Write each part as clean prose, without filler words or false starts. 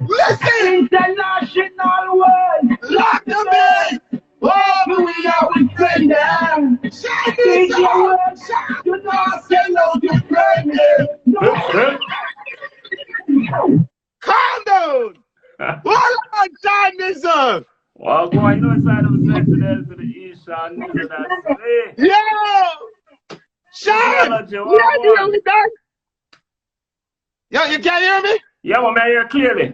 Listen! International world! Lock the bed! Oh, we are with friend! Seanizzle! You know, say no to friend! Calm down! Hold on, Seanizzle! Well, go on, you know, inside of the west to the east, and that's me. Yo! Sean! Yo, you can't hear me? Yeah, well, man, you're clearly.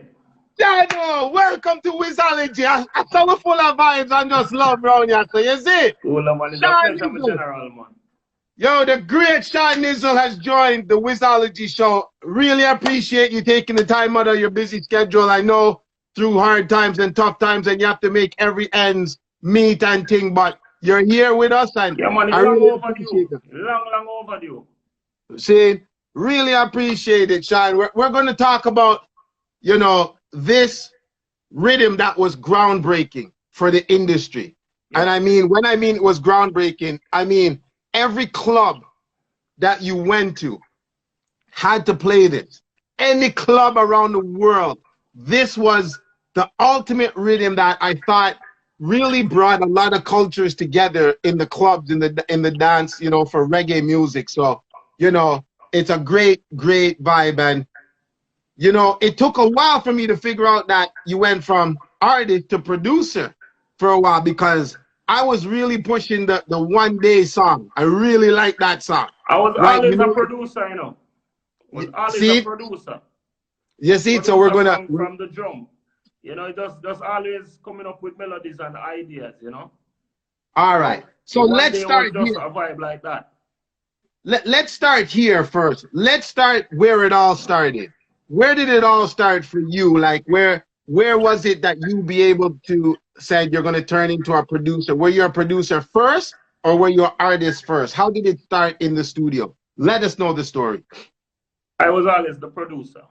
Daniel, welcome to Wizology. I saw we full of vibes and just love around here, so you see? Cool, man, it's a pleasure, my general, man. Yo, the great Seanizzle has joined the Wizology show. Really appreciate you taking the time out of your busy schedule. I know through hard times and tough times and you have to make every ends meet and thing, but you're here with us and yeah, man, it's I long really overdue. Long overdue. See, really appreciate it, Sean. We're going to talk about, you know, this rhythm that was groundbreaking for the industry. Yeah. And I mean, when I mean it was groundbreaking, I mean every club that you went to had to play this. Any club around the world, this was the ultimate rhythm that I thought really brought a lot of cultures together in the clubs, in the dance, you know, for reggae music. So, you know, it's a great, great vibe. And, you know, it took a while for me to figure out that you went from artist to producer for a while, because I was really pushing the One Day song. I really like that song. I was always a producer, you know. Was always a producer. You see, so we're gonna from the drum. You know, just always coming up with melodies and ideas, you know. All right. So let's start just a vibe like that. Let's start here first. Let's start where it all started. Where did it all start for you? Like where was it that you be able to say you're going to turn into a producer? Were you a producer first or were you an artist first? How did it start in the studio? Let us know the story. I was always the producer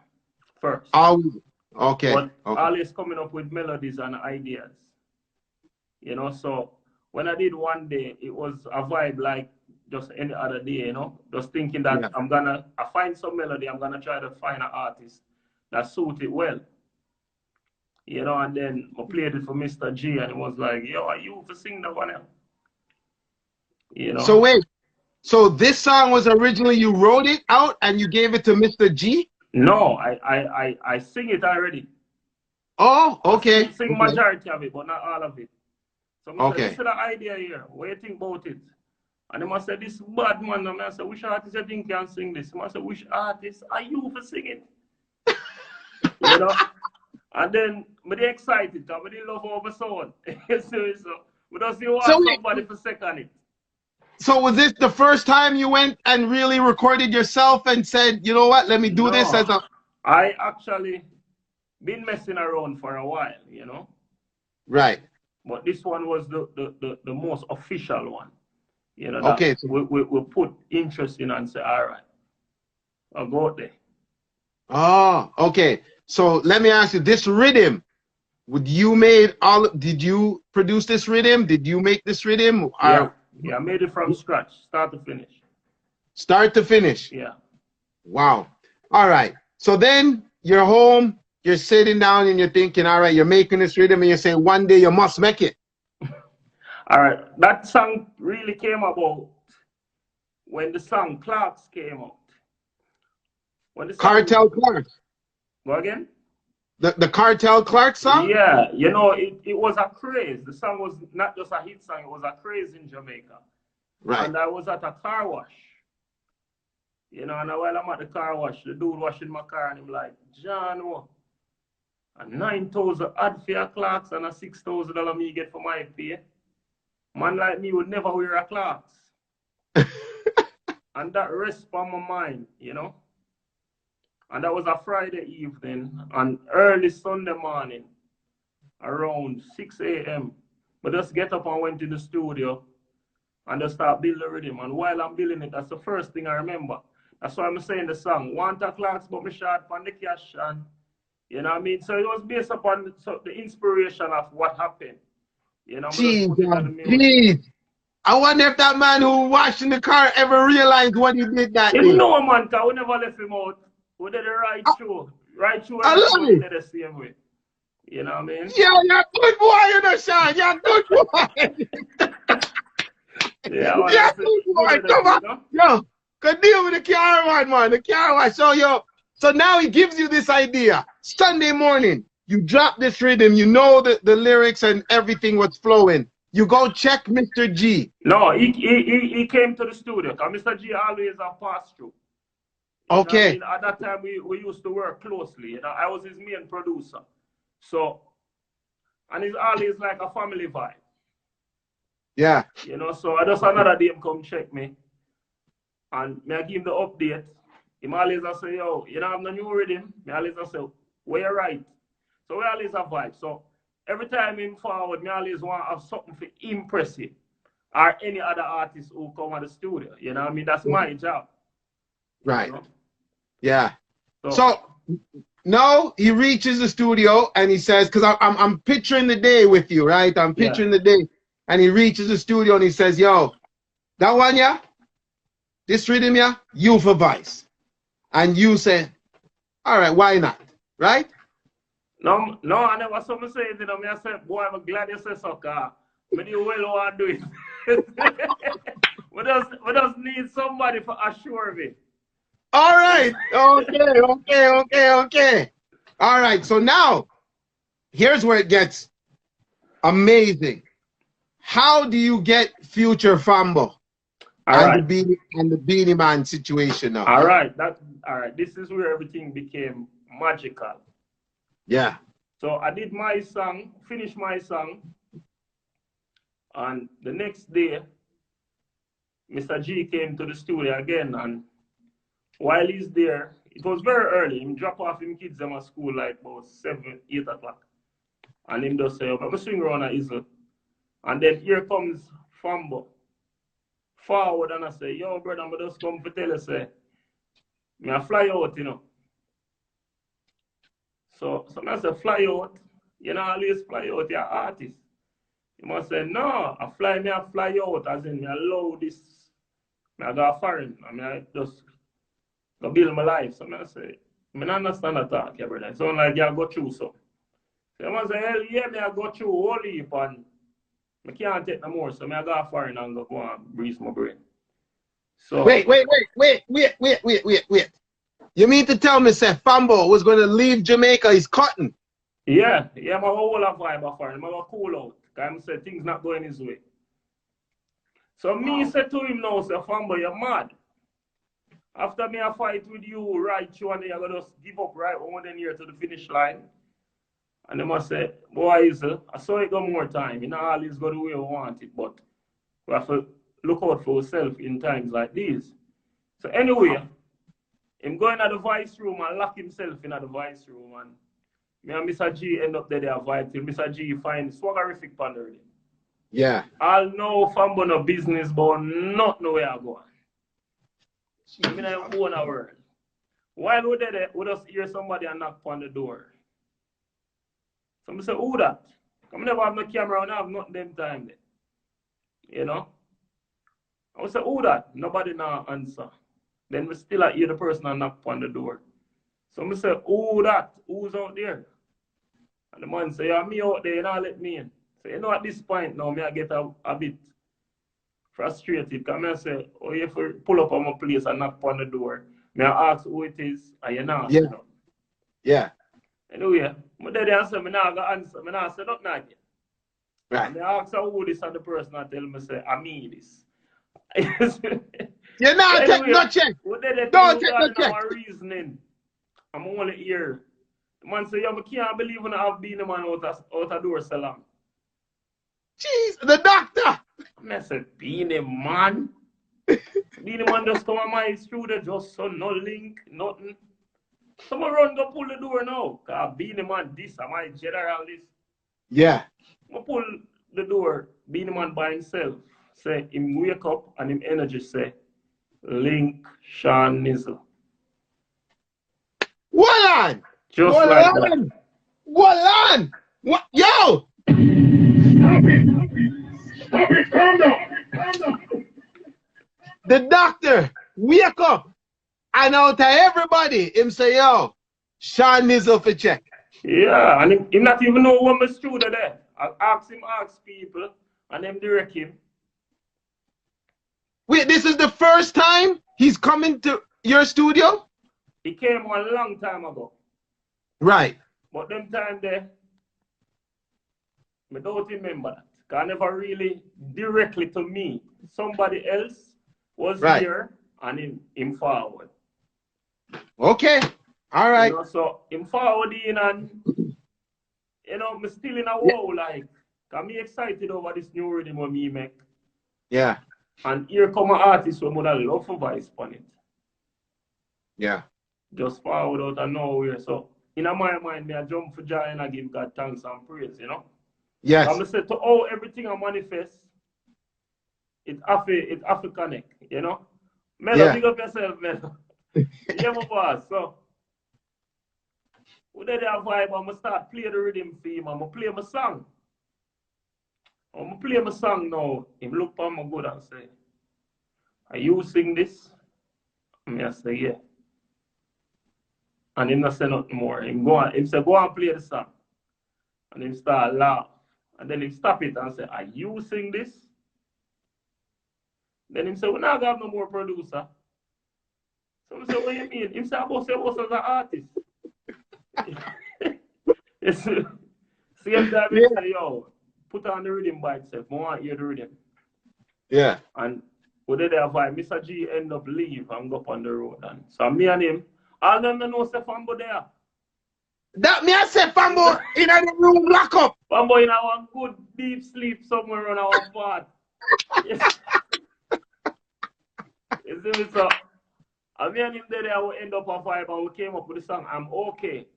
first. Always. Okay. But always coming up with melodies and ideas. You know, so when I did One Day, it was a vibe like just any other day, you know, just thinking that I find some melody, I'm gonna try to find an artist that suit it well. You know, and then I played it for Mr. G and it was like, yo, are you for sing that one? You know. So wait, so this song was originally you wrote it out and you gave it to Mr. G? No, I sing it already. Oh, okay. I sing majority of it, but not all of it. So I said, this is the idea here. What do you think about it? And they must say, this bad man. And I said, which artist you think can sing this? I said, which artist are you for singing? You know? And then I excited because I love over sound. so we don't see somebody for second it. So was this the first time you went and really recorded yourself and said, you know what, let me do this as a... I actually been messing around for a while, you know. Right. But this one was the most official one. You know, okay. So we put interest in and say, all right, I'll go out there. Oh, okay. So let me ask you, this rhythm, did you produce this rhythm? Did you make this rhythm? Yeah, I made it from scratch, start to finish. Start to finish? Yeah. Wow. All right. So then you're home, you're sitting down and you're thinking, all right, you're making this rhythm and you say, one day you must make it. All right. That song really came about when the song Clarks came out. When the Cartel Clarks. Go again? The Cartel Clark song? Yeah, you know, it was a craze. The song was not just a hit song, it was a craze in Jamaica. Right. And I was at a car wash. You know, and while I'm at the car wash, the dude washing my car and I'm like, John, what? A 9,000 odd for your Clarks and a $6,000 me get for my pay. Man like me would never wear a Clarks. And that rests on my mind, you know. And that was a Friday evening and early Sunday morning, around 6 a.m. But just get up and went to the studio and just start building the rhythm. And while I'm building it, that's the first thing I remember. That's why I'm saying the song, Want a Clarks, but me short on the cash. And, you know what I mean? So it was based upon the inspiration of what happened. You know, please. I wonder if that man who washed in the car ever realized what he did that day. No, man, because we never left him out. We did the right show. right through Hello. everybody the same way. You know what I mean? Yeah, you're good boy, you know, Sean. You're good boy. Yeah, well, Yeah, that's it. good boy. Good Come energy, on. you know? Yo, could deal with the caravan, man. The caravan. So, yo, so now he gives you this idea. Sunday morning, you drop this rhythm. You know the lyrics and everything was flowing. You go check Mr. G. No, he came to the studio. Because Mr. G always a pass through. You know what I Okay. mean? At that time, we used to work closely. You know, I was his main producer. So, and it's always like a family vibe. Yeah. You know, so I just another day him come check me. And me I give him the update. Him always I say, yo, you know, I'm the new rhythm. Me always I say, where you right? So we always have vibe. So every time him forward, me always want to have something for impress him. Or any other artist who come at the studio. You know what I mean? That's my job. Right. You know? Yeah. So no, he reaches the studio and he says, because I'm picturing the day with you, right? I'm picturing the day. And he reaches the studio and he says, yo, that one, yeah? This rhythm, yeah? You for Vice. And you say, all right, why not? Right? No, I never saw me say it. You know, me I said, boy, I'm glad you say so, car. Me do well what I do it. we just need somebody for assure me. All right. Okay. All right. So now, here's where it gets amazing. How do you get future Fambo and the Beanie Man situation now? All right. This is where everything became magical. Yeah. So I did my song, finished my song, and the next day, Mr. G came to the studio again, and while he's there, it was very early. He drop off him kids at school like about 7, 8 o'clock. And him just say, I'm going to swing around a Izzle. And then here comes Fambo. Forward and I say, yo, brother, I'm just come to tell you, say, me I fly out, you know. So I say, fly out. You know, always fly out, you're an artist. You must say, no, I fly out, as in, me allow this. I go foreign. I mean, I just go build my life. So I say, I don't understand that talk, yeah, brother. It sounds like you go through something. So I say, hell yeah, me I go through whole heap and I can't take no more. So I go foreign and go and breeze my brain. So wait. You mean to tell me, say, Fambo was going to leave Jamaica, he's cutting? Yeah, my whole vibe of foreign. I'm going to cool out. Because I say things not going his way. So me said to him now, say, Fambo, you're mad. After me I fight with you right through and you're going to just give up right over the near to the finish line. And they must say, boy, I saw it go more time. You know, all is go the way we want it, but we have to look out for ourselves in times like these. So anyway, him going to the vice room and lock himself in the vice room, and me and Mr. G end up there vibe till Mr. G find swaggerific pandering. Yeah. I'll know Fambo no business, but not know where I go. I mean, I own a world. While we're there, we just hear somebody and knock on the door. So I say, who that? I never have no camera and I have nothing them time there. You know? I say, who that? Nobody now answer. Then we still hear the person and knock on the door. So I say, who that? Who's out there? And the man say, yeah, me out there, you know, let me in. So you know, at this point now, me I get a bit frustrated. Because I say, oh, if you pull up on my place and knock on the door, me I ask who it is, and you know, yeah. Yeah. Anyway, my daddy answer, I not go answer, I not say nothing again. Right. And I ask who this, and the person I tell me, say, I mean this. You're not anyway, taking no check. Don't take no check. Reasoning. I'm only here. The man say, yeah, I can't believe when I have Beenie Man out a door so long. Jeez, the doctor. I said, Beenie Man? Beenie Man just come on my studio, just so no link, nothing. Someone run go pull the door now. Cause Beenie Man this, am I general this? Yeah. I pull the door, Beenie Man by himself. Say him wake up and him energy say, link Seanizzle. What on? Just what like on? that. What on? What? Yo! Stop it, calm down. The doctor wake up and out of everybody, him say, yo, Seanizzle for check. Yeah, and him not even know what my studio there. I ask people, and them direct him. Wait, this is the first time he's coming to your studio? He came a long time ago. Right. But them time there, I don't remember that. Because never really directly to me. Somebody else was here and him forward. Okay. All right. You know, so him forward in and, you know, I'm still in a wow, like, I'm excited over this new rhythm what me make. Yeah. And here come an artist who would love for voice on it. Yeah. Just forward out of nowhere. So, in my mind, me I jump for joy and I give God thanks and praise, you know? Yes. I'm say to all everything I manifest, it have to connect, you know? Melo, big up yourself, Melo. Yeah, my boss. So, we did that vibe, I'm going to start playing the rhythm theme, I'm going to play my song. I'm going to play my song now. Him look for me good and say, are you sing this? I say, yeah. And him not say nothing more. Him say, go and play the song. And him start laugh. And then him stop it and say, are you sing this? Then him say, we not have no more producer. So I say, what do you mean? Him say, I was as an artist. Same time, he say, yo, put on the rhythm by itself. I want to hear the rhythm. Yeah. And we did that vibe. Mr. G end up leave and go up on the road. And so me and him, all them know say Fambo there. That me I say Fambo in the room lock up. Fambo in our good deep sleep somewhere on our part. Yes. You see me, so and me and him there we end up a vibe and we came up with the song I'm Okay.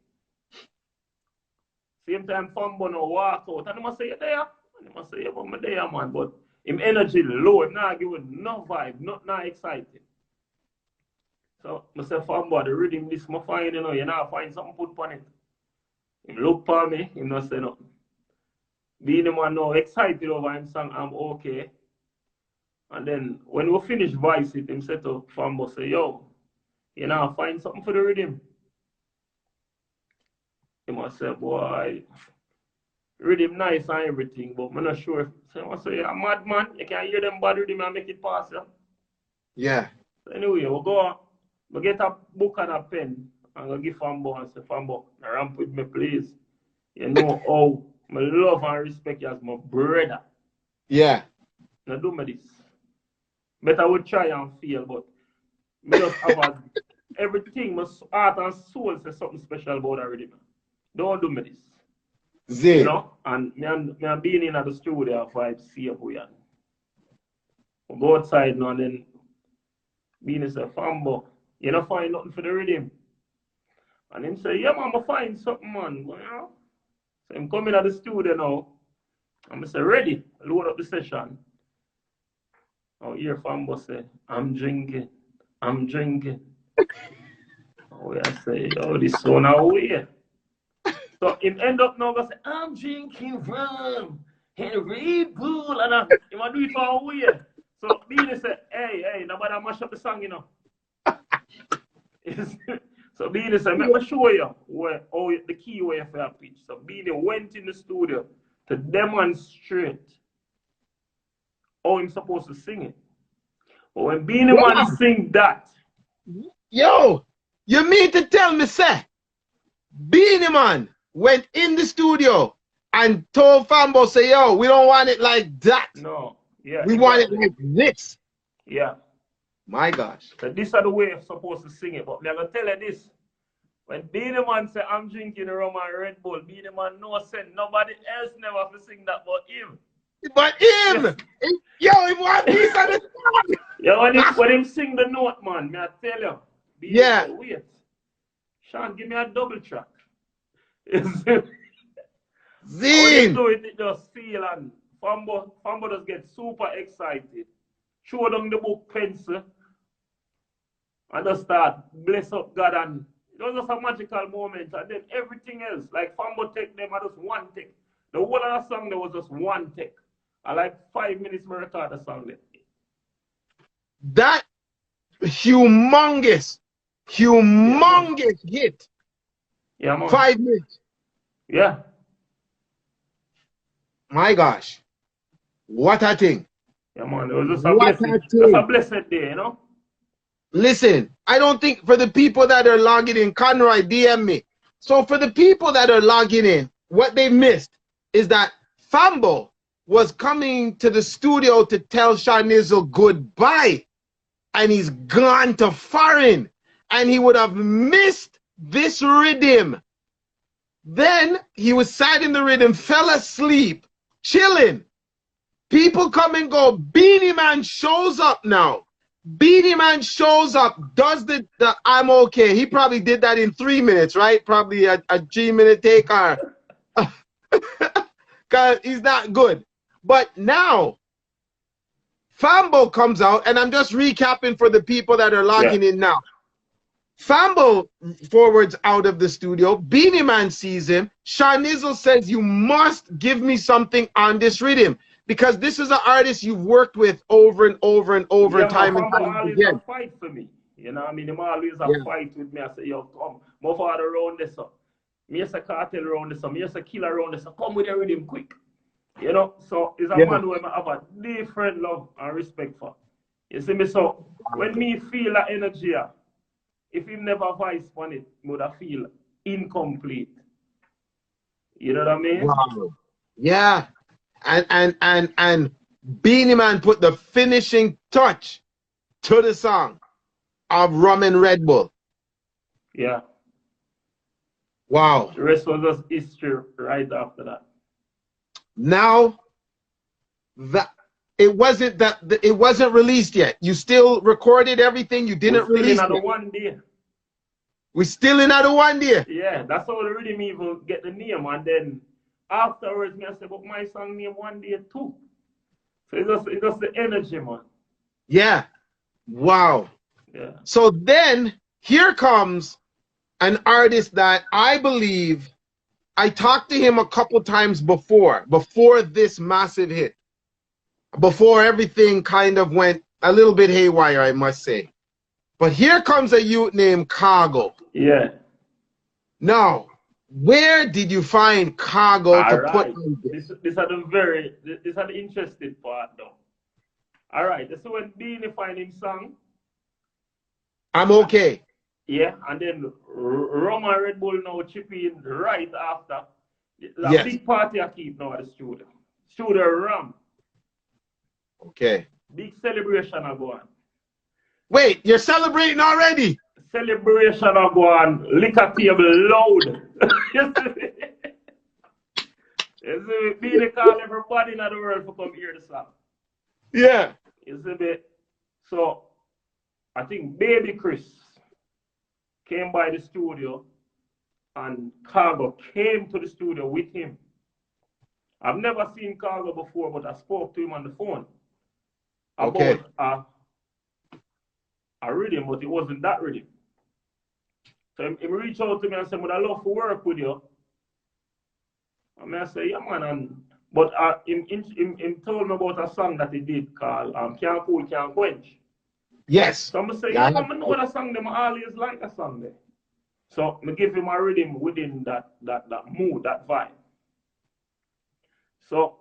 Same time Fambo no walk out. And he must say you there. And he must say, yeah, but I'm there, man. But him energy low, him not giving no vibe, not excited. So I say, Fambo, the rhythm this I find, you know, you know, find something put on it. Him look for me, him not say nothing. Beenie Man now excited over him song I'm Okay. And then when we finish voice it, him say to Fambo, say, yo, you know, find something for the rhythm. He must say, boy, rhythm nice and everything, but I'm not sure. So I say, you're mad man, you can't hear them bad rhythm and make it pass, yeah? Yeah. So anyway, we'll go on. We'll get a book and a pen and I'll give Fambo and say, Fambo, ramp with me, please. You know how I love and respect you as my brother. Yeah. Now do me this. But I would try and feel, but me just have everything, my heart and soul say something special about that rhythm. Don't do me this. Zay. You know? And me and being in the studio vibe see up we we'll go outside now and then Beenie say, Fambo, you don't find nothing for the rhythm. And him say, yeah man, I find something man. But, you know? So I'm coming at the studio now. I'm say, ready, load up the session. Oh, here Fambo say, I'm drinking. Oh, I say, oh, this one away. So him end up now go say, I'm drinking rum and Red Bull. And he want to do it for a way. So Beenie say, hey, nobody mash up the song, you know. So Beenie said, let me show you the key way for that pitch. So Beenie went in the studio to demonstrate how he's supposed to sing it. But when Beenie Man sing that. Yo, you mean to tell me, say, Beenie Man went in the studio and told Fambo, say, yo, we don't want it like that. No. Yeah. We want it like this. Yeah. My gosh. So this are the way you're supposed to sing it. But I'm going to tell you this. When Beenie Man say, I'm drinking rum and Red Bull, Beenie Man no sense. Nobody else never have to sing that but him. But him! Yo, he want piece of the song! Yeah, when him sing the note, man, may I tell you. Beenie say, wait. Sean, give me a double track. Zine! Do it just feel and Fambo just get super excited. Show them the book pencil. And just start bless up God, and it was just a magical moment. And then everything else, like Fambo take them at just one take. The whole of the song there was just one take. And like 5 minutes we record the song there. That humongous hit Yeah, man. 5 minutes. Yeah. My gosh. What a thing. Yeah, man. It was just a What blessing. a Just a thing. blessed day, you know? Listen, I don't think for the people that are logging in, Conroy, DM me. So for the people that are logging in, what they missed is that Fambo was coming to the studio to tell Seanizzle goodbye. And he's gone to foreign. And he would have missed this rhythm. Then he was sat in the rhythm, fell asleep, chilling. People come and go. Beanie Man shows up now. Beanie Man shows up, does the I'm okay. He probably did that in 3 minutes, right? Probably a 3-minute take or because he's not good. But now Fambo comes out, and I'm just recapping for the people that are logging in now. Fambo forwards out of the studio. Beanie Man sees him. Seanizzle says, you must give me something on this rhythm, because this is an artist you've worked with over and over and over, Yeah, time man, and Fambo time always again. a fight for me. You know what I mean? Them always a fight with me. I say, yo, come. More for the round this up. Me as a cartel round this up. Me as a killer round this up. Come with the rhythm quick. You know? So it's a man who I have a different love and respect for. You see me? So when me feel that energy, if he never voice on it, me would feel incomplete. You know what I mean? Wow. Yeah. And Beanie Man put the finishing touch to the song of Rum and Red Bull. Yeah. Wow. The rest was just history right after that. Now that it wasn't released yet. You still recorded everything. You didn't release it. We're still in the 1 day. We're still in the 1 day. Yeah, that's how the rhythm even get the name, and then afterwards, me I say, but my song name 1 day too. So it's just the energy, man. Yeah. Wow. Yeah. So then here comes an artist that I believe I talked to him a couple times before this massive hit, before everything kind of went a little bit haywire, I must say. But here comes a youth named Khago. Yeah. Now, where did you find Khago to put on this? This are the interesting part though. All right, so when Beenie find him song, I'm okay. Yeah, and then Roma Red Bull now chip in right after. It's a big party I keep now at the studio. Studio Ram. Okay. Big celebration I go on. Wait, you're celebrating already? Celebration I go on. Liquor table loud. You see me? Beenie call everybody in the world to come hear the song. Yeah. You see me? So, I think Baby Chris came by the studio and Khago came to the studio with him. I've never seen Khago before, but I spoke to him on the phone about a rhythm, but it wasn't that rhythm. So he reached out to me and said, "Would I love to work with you?" And I say, "Yeah, man." But he told me about a song that he did called Can't Cool, Can't Quench. Yes. So I'm say, yeah, I know that song, them I always like a song there. So I give him a rhythm within that mood, that vibe. So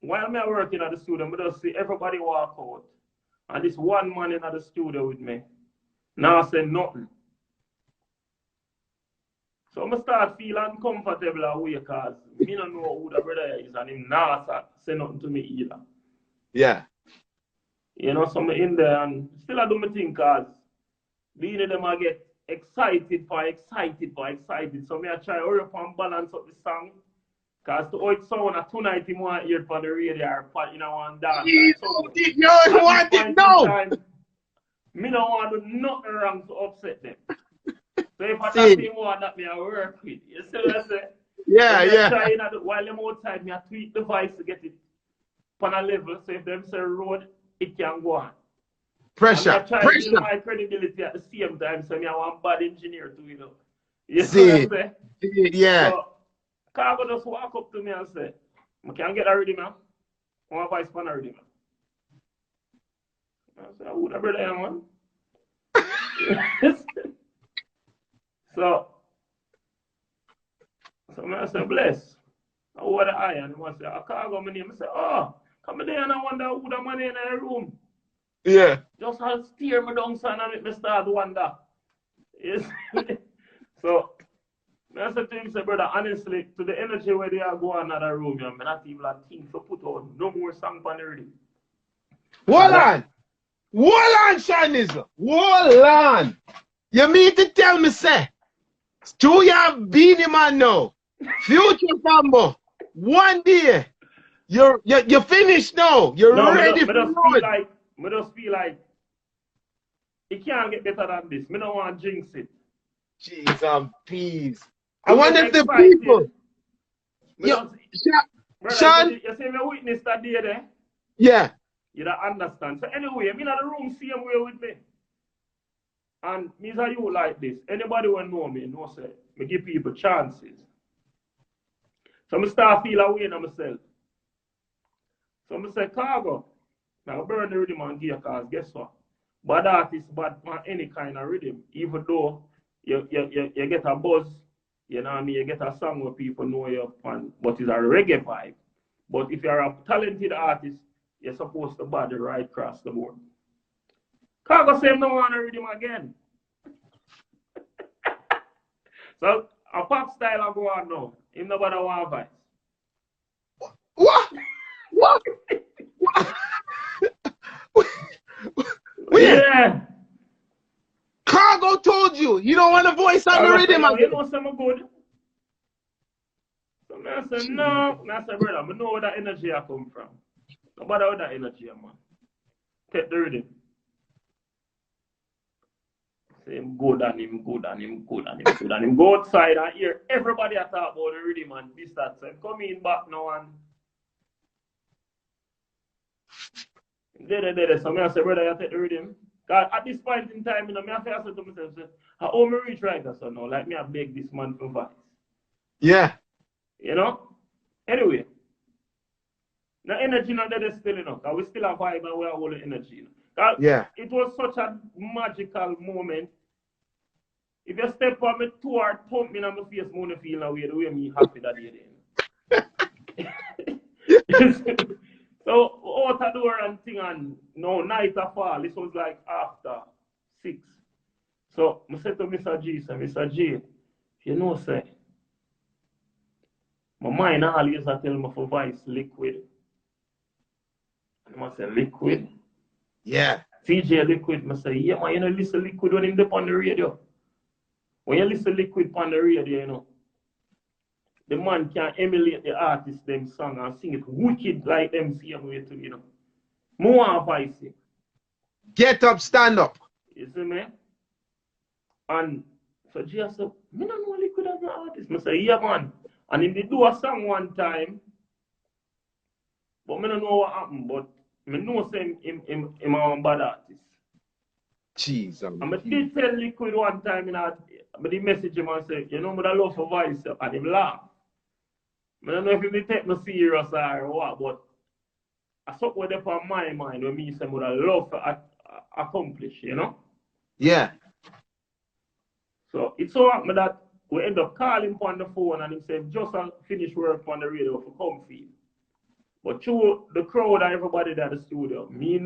while I'm working at the studio, I just see everybody walk out. And this one man in the studio with me. Now I say nothing. So I'm start feeling uncomfortable away because me don't know who the brother is and him now say nothing to me either. Yeah. You know, so I'm in there and still I do my thing because being in them I get excited. So me I try to hurry up and balance up the song. Because to how it sound tonight you want to hear it on the radio or you know one dance. You want it now. Me don't want to do nothing wrong to upset them. So if I talk to him one that me I work with, you see what I say? Yeah. Trying while them outside, me I tweak the voice to get it on a level. So if them say road, it can go on. Pressure. I try to build my credibility at the same time, so me I want bad engineer to you know. You see what I say? Yeah. So Kaga just walk up to me and say, I can't get a ready man. I want voice for a ready man. I say, who the brother man? So So I said, bless. I over the eye and I say, I can't go my name. I say, oh, come there and I wonder who the man in the room. Yeah. Just have steer me down son and make me start wonder. Yes. So I said to him, say, brother, honestly, to the energy where they are going another room, I'm not even think to put on no more song on the radio. Hold on. Hold on, Seanizzle. Hold on. You mean to tell me, say, to your Beenie Man now, future Fambo, one day, you're finished now. You're ready for it. I just feel like it can't get better than this. I don't want to jinx it. Jeez and peas. I wonder if the people. Sean, you see me witness that day there? Yeah. You don't understand. So anyway, I'm in the room same way with me. And me say you like this. Anybody who know me, know say, me give people chances. So I start feel away in myself. So I say, Khago, now burn the rhythm and gear, cause guess what? Bad artist, bad for any kind of rhythm. Even though you get a buzz, you know what I mean, you get a song where people know you on, but it's a reggae vibe. But if you're a talented artist, you're supposed to body right across the board. Khago say no want to rhythm again. So a pop style I go on now. Him nobody want vice. What? What? Yeah. Khago told you don't want a voice on the rhythm again. You know something good. So I said no. I said brother, I know where that energy I come from. Nobody with that energy, man. Take the rhythm. Say him good and him good and him good and him good and him go outside and hear everybody talk about the rhythm and this that. So him come in back now and so I say, brother, you take the rhythm. Because at this point in time, you know, I say to myself, how old me reach right so now? Like me, I beg this man for vice. Yeah. You know? Anyway. The energy not there still enough. We still have vibe and we are holding energy. Yeah. It was such a magical moment. If you step on me too hard, pump me in my face, I don't feel no way, the way me happy that day. So out the door and thing and no night a fall. This was like after 6. So I said to Mr. G, say, Mr. G, you know, say, my mind always tell me for voice liquid. And I say liquid. Yeah. CJ liquid. I say, yeah, man, you know, listen liquid when him on the radio. When you listen liquid on the radio, you know, the man can emulate the artist them song and sing it wicked like them same way too, you know. More voice. Get up, stand up. You see me? And so G said, I don't know liquid as an artist. I say, yeah man. And he did do a song one time, but I don't know what happened, but I know him a bad artist. Jeez. And I did tell Liquid one time, but he messaged him and said, you know, I love for voice, and him laugh. I don't know if he take me serious or what, but I something with up on my mind when me say I love to accomplish, you know? Yeah. So it so happened that we end up calling on the phone and he said, just finish work on the radio for comfy. But through the crowd and everybody at the studio, me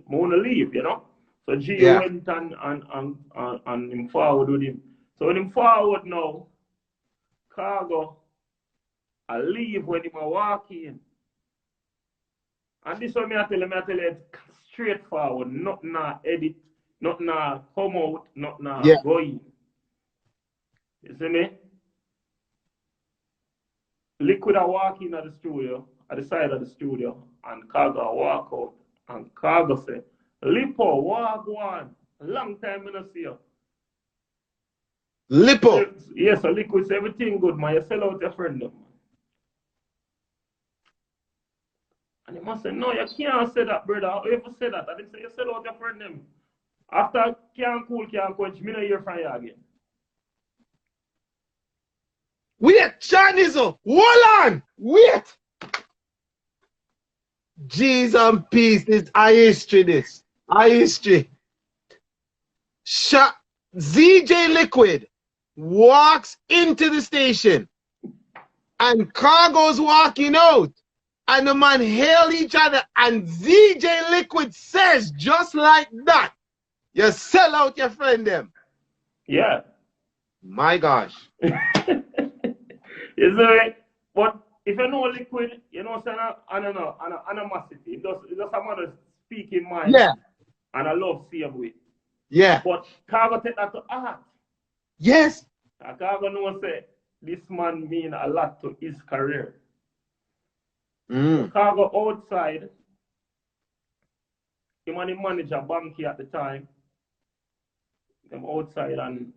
want to leave, you know? So G went and him forward with him. So when him forward now, Khago, I leave when him walk in. And this one I tell you it's straightforward, not now edit, not now come out, not now go in. You see me? Liquid I walk in at the studio, at the side of the studio, and Kaga walk out. And Kaga say, Lipo, walk one. A long time I don't see you. Lipo? Yes, so Liquid say everything good, man. You sell out your friend, man. And he must say, no, you can't say that, brother. How you ever say that? And he say, you sell out your friend, them. After can't cool, can't quench, me no hear from you again. Wait, Seanizzle, hold on, wait. Jeez and peace, it's our history, this. Our history. ZJ Liquid walks into the station and Khago's walking out, and the man hail each other, and DJ Liquid says just like that, you sell out your friend them. Yeah. My gosh. Is it? But if you know Liquid, you know, I don't know, animosity. It does someone speak in mind. Yeah. And I love seeing with. Yeah. But Kaga take that to heart. Yes. Kaga knows say this man mean a lot to his career. Mm. Kaga outside, him and the manager Banky at the time, them outside and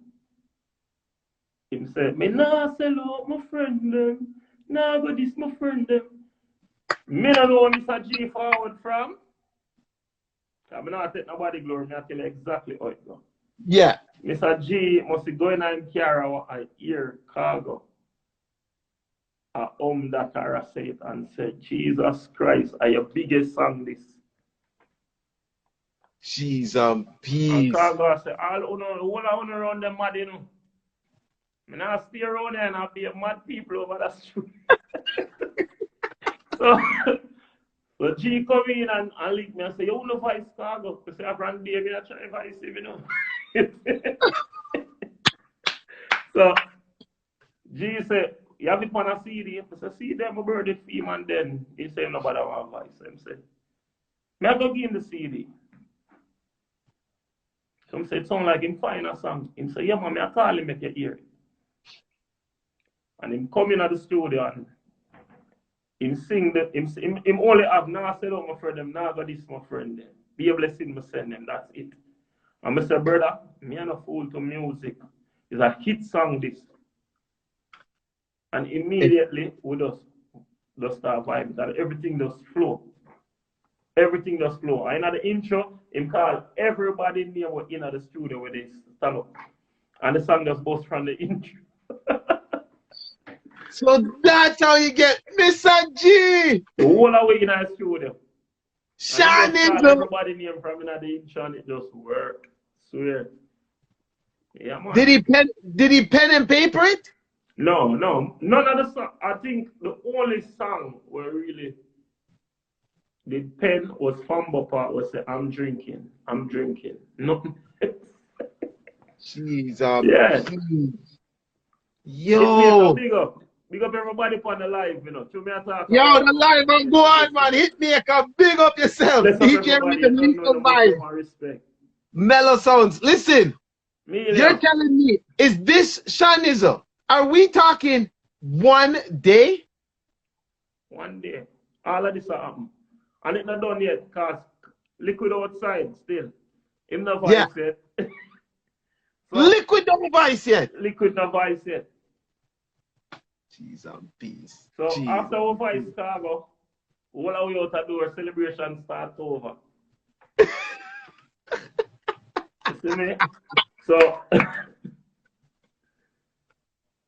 him said, me nah sell out my friend them. Nah go this my friend them. Me don't know where Mr. G forward from. I'm not take nobody glory, me I tell you exactly how it goes. Yeah. Mr. G must be going and carry I hear Khago. I that I say it and said, Jesus Christ, are your biggest song this? Jeez, peace. And Khago said, all around them mad, you know. I now stay around there and I'll be a mad people over that street. So G come in and lick me and say, you want to voice Khago? I say, I'm from David, I try to voice him, you know. So G said, you have it on a CD. I said, see them, my birthday theme, and then he said, nobody want voice. He said, may I go give him the CD? So I said, it sound like him find a song. He said, yeah, man, I call him, make you hear it. And him come in at the studio and him sing him only have now said, oh, my friend, them now got this, my friend. Them. Be a blessing, me send them, that's it. And I said, brother, me and a fool to music. It's a hit song, this. And immediately we just start vibing. That everything does flow. Everything does flow. And in the intro, him call everybody near in the studio where they stand up. And the song just burst from the intro. So that's how you get Mr. G. The whole way in the studio. Seanizzle. Everybody name from in the intro and it just worked. Swear. Yeah, man. Did he pen and paper it? No. None of the song. I think the only song where really the pen was Fambo part was say, I'm drinking. Nothing. Jeez, yeah. Geez. Yo. Big up everybody on the live, you know. Yo, the live, man, go on, man. Hit me, big up yourself. DJ Riddim, respect. Mellow sounds. Listen, you're telling me, is this Seanizzle? Are we talking one day? One day. All of this will happen. And it's not done yet, because Liquid outside still. Him no voice yet. So, Liquid no voice yet? Liquid no voice yet. Jeez, I'm beast. So after we voice Khago, all our way out the door, celebration starts over. You see me? So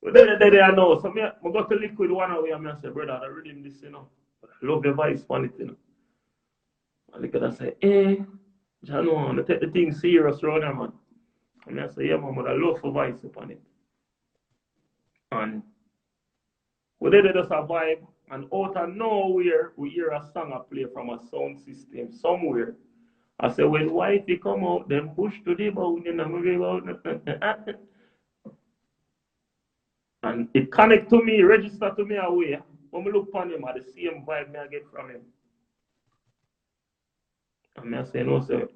they know. So I go to Liquid one away and I say, brother, I read him this, you know. I love your voice on it, you know. And Liquid I say, hey, Jano, I take the thing serious around here, man. And I say, yeah, man, but I love for voice upon it. And we did just a vibe, and out of nowhere, we hear a song I play from a sound system somewhere. I say, when wifey come out, then push to the bone, and it connect to me, register to me away. When I look upon him, the same vibe I get from him. And I say, no, sir,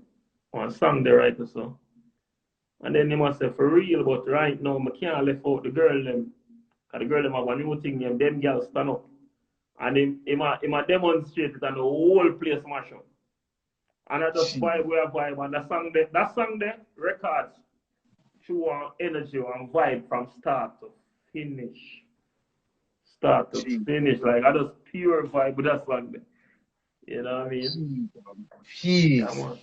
one song there right so. And then he must say, for real, but right now, I can't left out the girl them. Because the girl them have a new thing, them girls stand up. And he demonstrate it and the whole place smash up. And I just vibe, and that song there, records through our energy and vibe from start to finish. Start to finish. Like, I just pure vibe with that song there. You know what I mean? Jeez.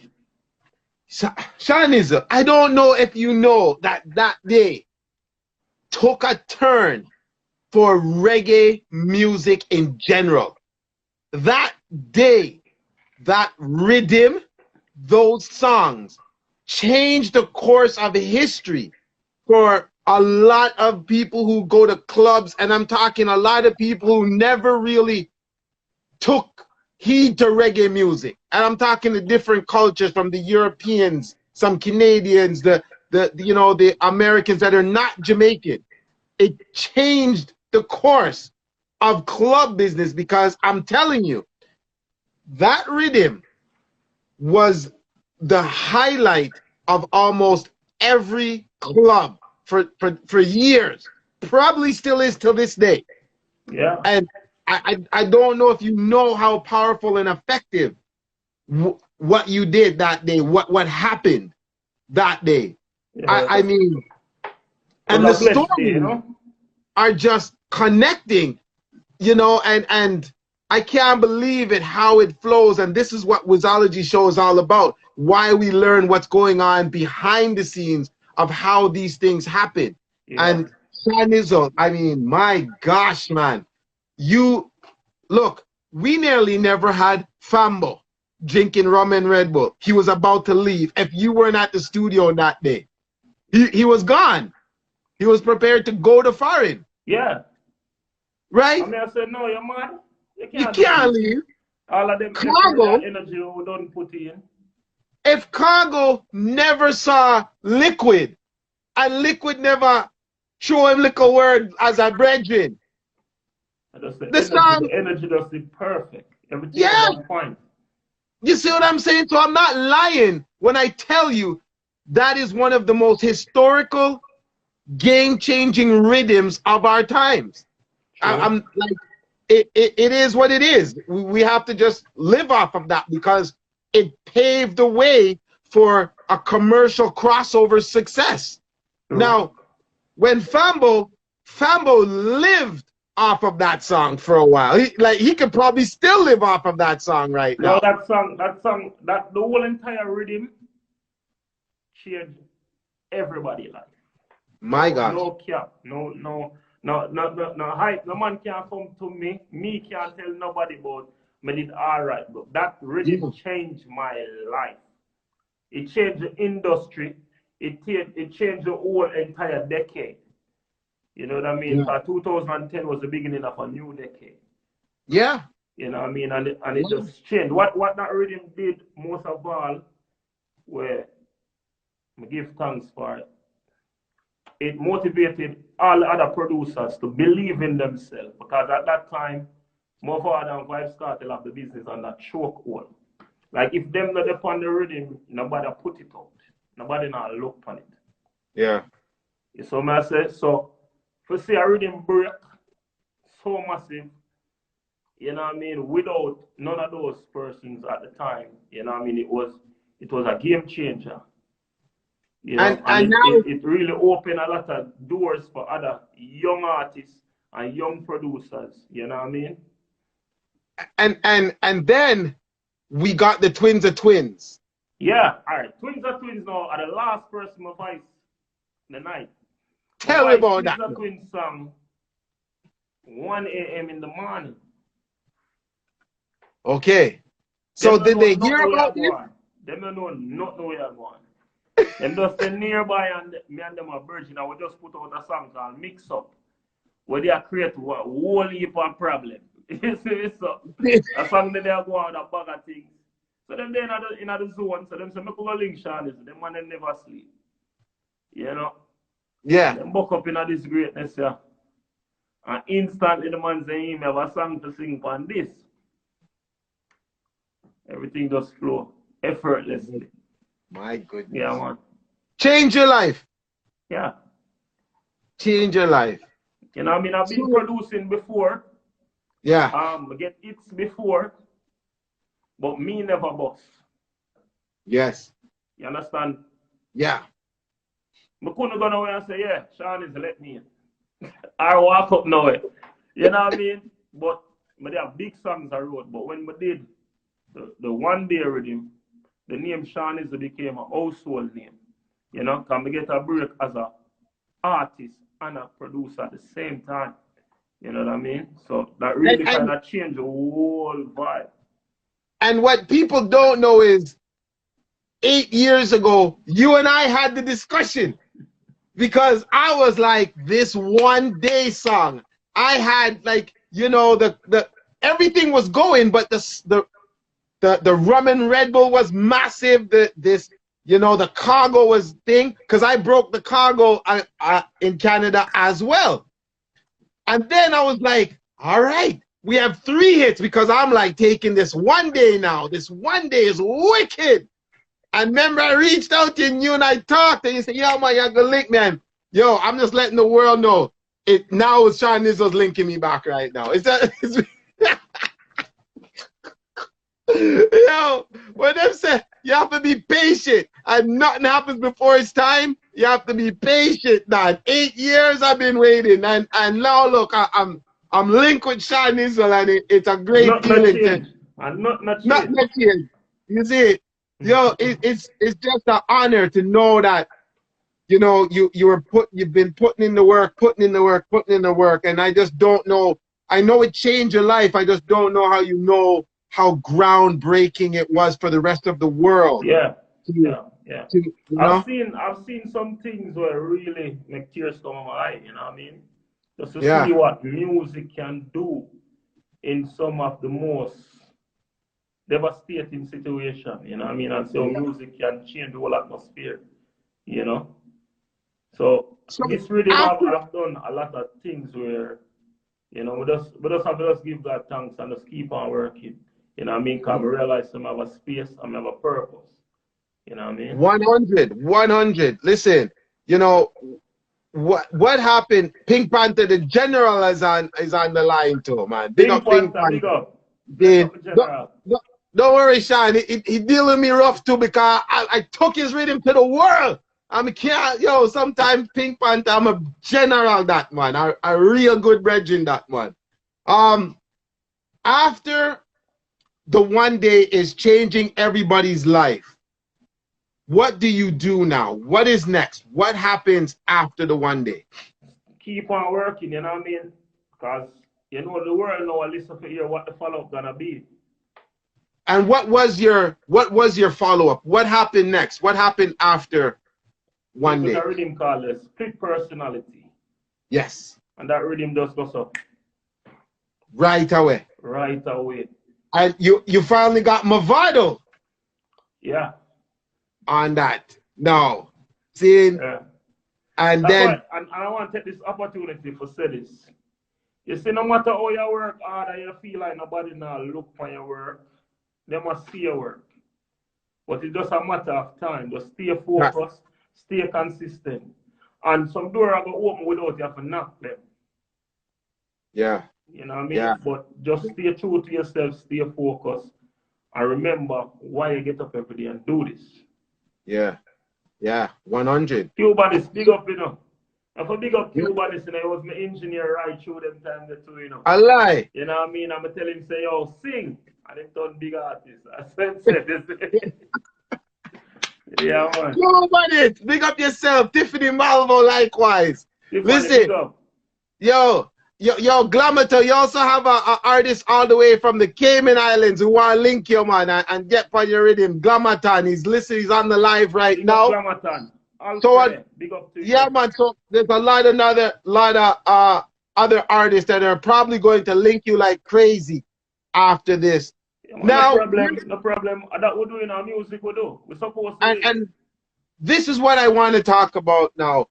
Seanizzle, I don't know if you know that day took a turn for reggae music in general. That day, that Riddim, those songs changed the course of history for a lot of people who go to clubs, and I'm talking a lot of people who never really took heed to reggae music. And I'm talking to different cultures, from the Europeans, some Canadians, the Americans that are not Jamaican. It changed the course of club business, because I'm telling you, that Riddim was the highlight of almost every club for years. Probably still is till this day. Yeah. And I don't know if you know how powerful and effective what you did that day, what happened that day. Yeah. I mean, and Well, the a blessed day, you stories know? are just connecting, and I can't believe it, how it flows. And this is what Wizology Show is all about. Why we learn what's going on behind the scenes of how these things happen. Yeah. And Seanizzle, I mean, my gosh, man. You look, we nearly never had Fambo drinking rum and Red Bull. He was about to leave. If you weren't at the studio that day, he was gone. He was prepared to go to foreign. Yeah. Right? I mean, I said, no, you're mad. You can't leave. All of them Khago, energy we don't put in. if Khago never saw Liquid, and Liquid never show him little word as a brethren, The energy does it perfect. Everything is on point. You see what I'm saying? So I'm not lying when I tell you that is one of the most historical, game-changing rhythms of our times. I'm like, it is what it is. We have to just live off of that, because it paved the way for a commercial crossover success. True. Now, when Fambo lived off of that song for a while. He could probably still live off of that song right now. No, that song, the whole entire Riddim changed everybody's life. My God. No cap, no hype. No man can't come to me. Me can't tell nobody about me did all right, but that Riddim changed my life. It changed the industry. It changed the whole entire decade. You know what I mean? Yeah. 2010 was the beginning of a new decade. Yeah. You know what I mean? And it just changed. What that Riddim did most of all, where I give thanks for it. It motivated all the other producers to believe in themselves, because at that time, more than Vibes Cartel of the business on that chokehold. Like, if them not upon the Riddim, nobody put it out. Nobody not look on it. Yeah. You see what I say? So, for see a Riddim break so massive, you know what I mean, without none of those persons at the time, you know what I mean, it was a game changer. You know, and now it really opened a lot of doors for other young artists and young producers, you know what I mean? And then we got the Twins of Twins. Yeah, all right. Twins of Twins now are the last person of Vice the night. Tell me about that. Twins of Twins song 1 a.m. in the morning. Okay. So did they hear about this? They don't know nothing where you're going. Them just stay nearby, and me and them are virgin, and we just put out a song called Mix Up, where they are create a whole heap of problem. You see, so a song that they are going out a bag of things. So them they in the zone, so them say, make a link Seanizzle, them man them never sleep. You know? Yeah. Them buck up in this greatness, yeah. And instantly the man say, him have a song to sing on this. Everything just flow effortlessly. My goodness. Yeah, man. Change your life. Yeah. Change your life. You know, I mean, I've been producing before. Yeah. I get hits before, but me never boss. Yes. You understand? Yeah. I couldn't go nowhere and say, yeah, Seanizzle, let me in. I walk up nowhere. You know what I mean? But they have big songs I wrote. But when we did the one day with him, the name Seanizzle became a household name. You know, can we get a break as an artist and a producer at the same time? You know what I mean? So that really kind of changed the whole vibe. And what people don't know is 8 years ago, you and I had the discussion. because I was like, this one day song. I had like, you know, the everything was going, but the rum and Red Bull was massive. This, you know, the Khago was thing, because I broke the Khago in Canada as well. And then I was like, all right, we have 3 hits, because I'm like taking this one day now. This one day is wicked. And remember, I reached out to you and I talked, and you said, yo, man, you're gonna link, man. Yo, I'm just letting the world know. It now is Seanizzle's linking me back right now. Yo, when them say you have to be patient and nothing happens before it's time, you have to be patient, man. 8 years I've been waiting, and now look, I'm linked with Seanizzle, and it's a great feeling. Not change. You see it? Yo, it's just an honor to know that, you know, you've been putting in the work, and I just don't know. I know it changed your life. I just don't know how you know how groundbreaking it was for the rest of the world. Yeah, you know? I've seen some things where really make tears come my eye, you know what I mean? Just to Yeah. see what music can do in some of the most devastating situation, you know what I mean? And so music can change the whole atmosphere, you know? So this really I've done a lot of things where, you know, we just have to give God thanks and just keep on working. You know what I mean? Because I realize I have a space, I have a purpose. You know what I mean? 100. Listen, you know, what happened? Pink Panther, the general is on the line too, man. Big up Pink Panther. Big up. Don't worry, Sean. He deal with me rough too, because I took his rhythm to the world. Sometimes Pink Panther, I'm a general, that man. A real good brethren, that man. After the one day is changing everybody's life, what do you do now? What is next? What happens after the one day? Keep on working, you know what I mean? Because, you know, the world now listen to hear what the follow-up gonna be. And what was your follow-up? What happened next? What happened after one day? There's a rhythm called the split personality. Yes. And that rhythm just goes up. Right away. Right away. And you finally got Movado. Yeah. On that. No. See? Yeah. And that's then. Why, and I want to take this opportunity to say this. You see, no matter how you work hard and you feel like nobody now look for your work, they must see your work. But it's just a matter of time. Just stay focused, stay consistent. And some doors are going to open without you have to knock them. Yeah. You know what I mean? Yeah. But just stay true to yourself, stay focused, and remember why you get up every day and do this. Yeah. Yeah. 100. Cubanist, big up, you know. If I big up Cubanist, you know, I was my engineer right through them time too, you know. I lie. You know what I mean? I'm going to tell him, say, yo, sing. And him turn big artist. I said this. Yeah, man. Cubanist, big up yourself. Tiffany Malvo, likewise. Listen. Yo, Glamour, you also have an artist all the way from the Cayman Islands who want to link you, man, and get on your rhythm. Glamour, he's listening, he's on the live right now. Glamour. So, big up to you. Yeah, man, so there's a lot of other artists that are probably going to link you like crazy after this. Yeah, now, no problem. That we're doing our music, we do. We're supposed to. And this is what I want to talk about now.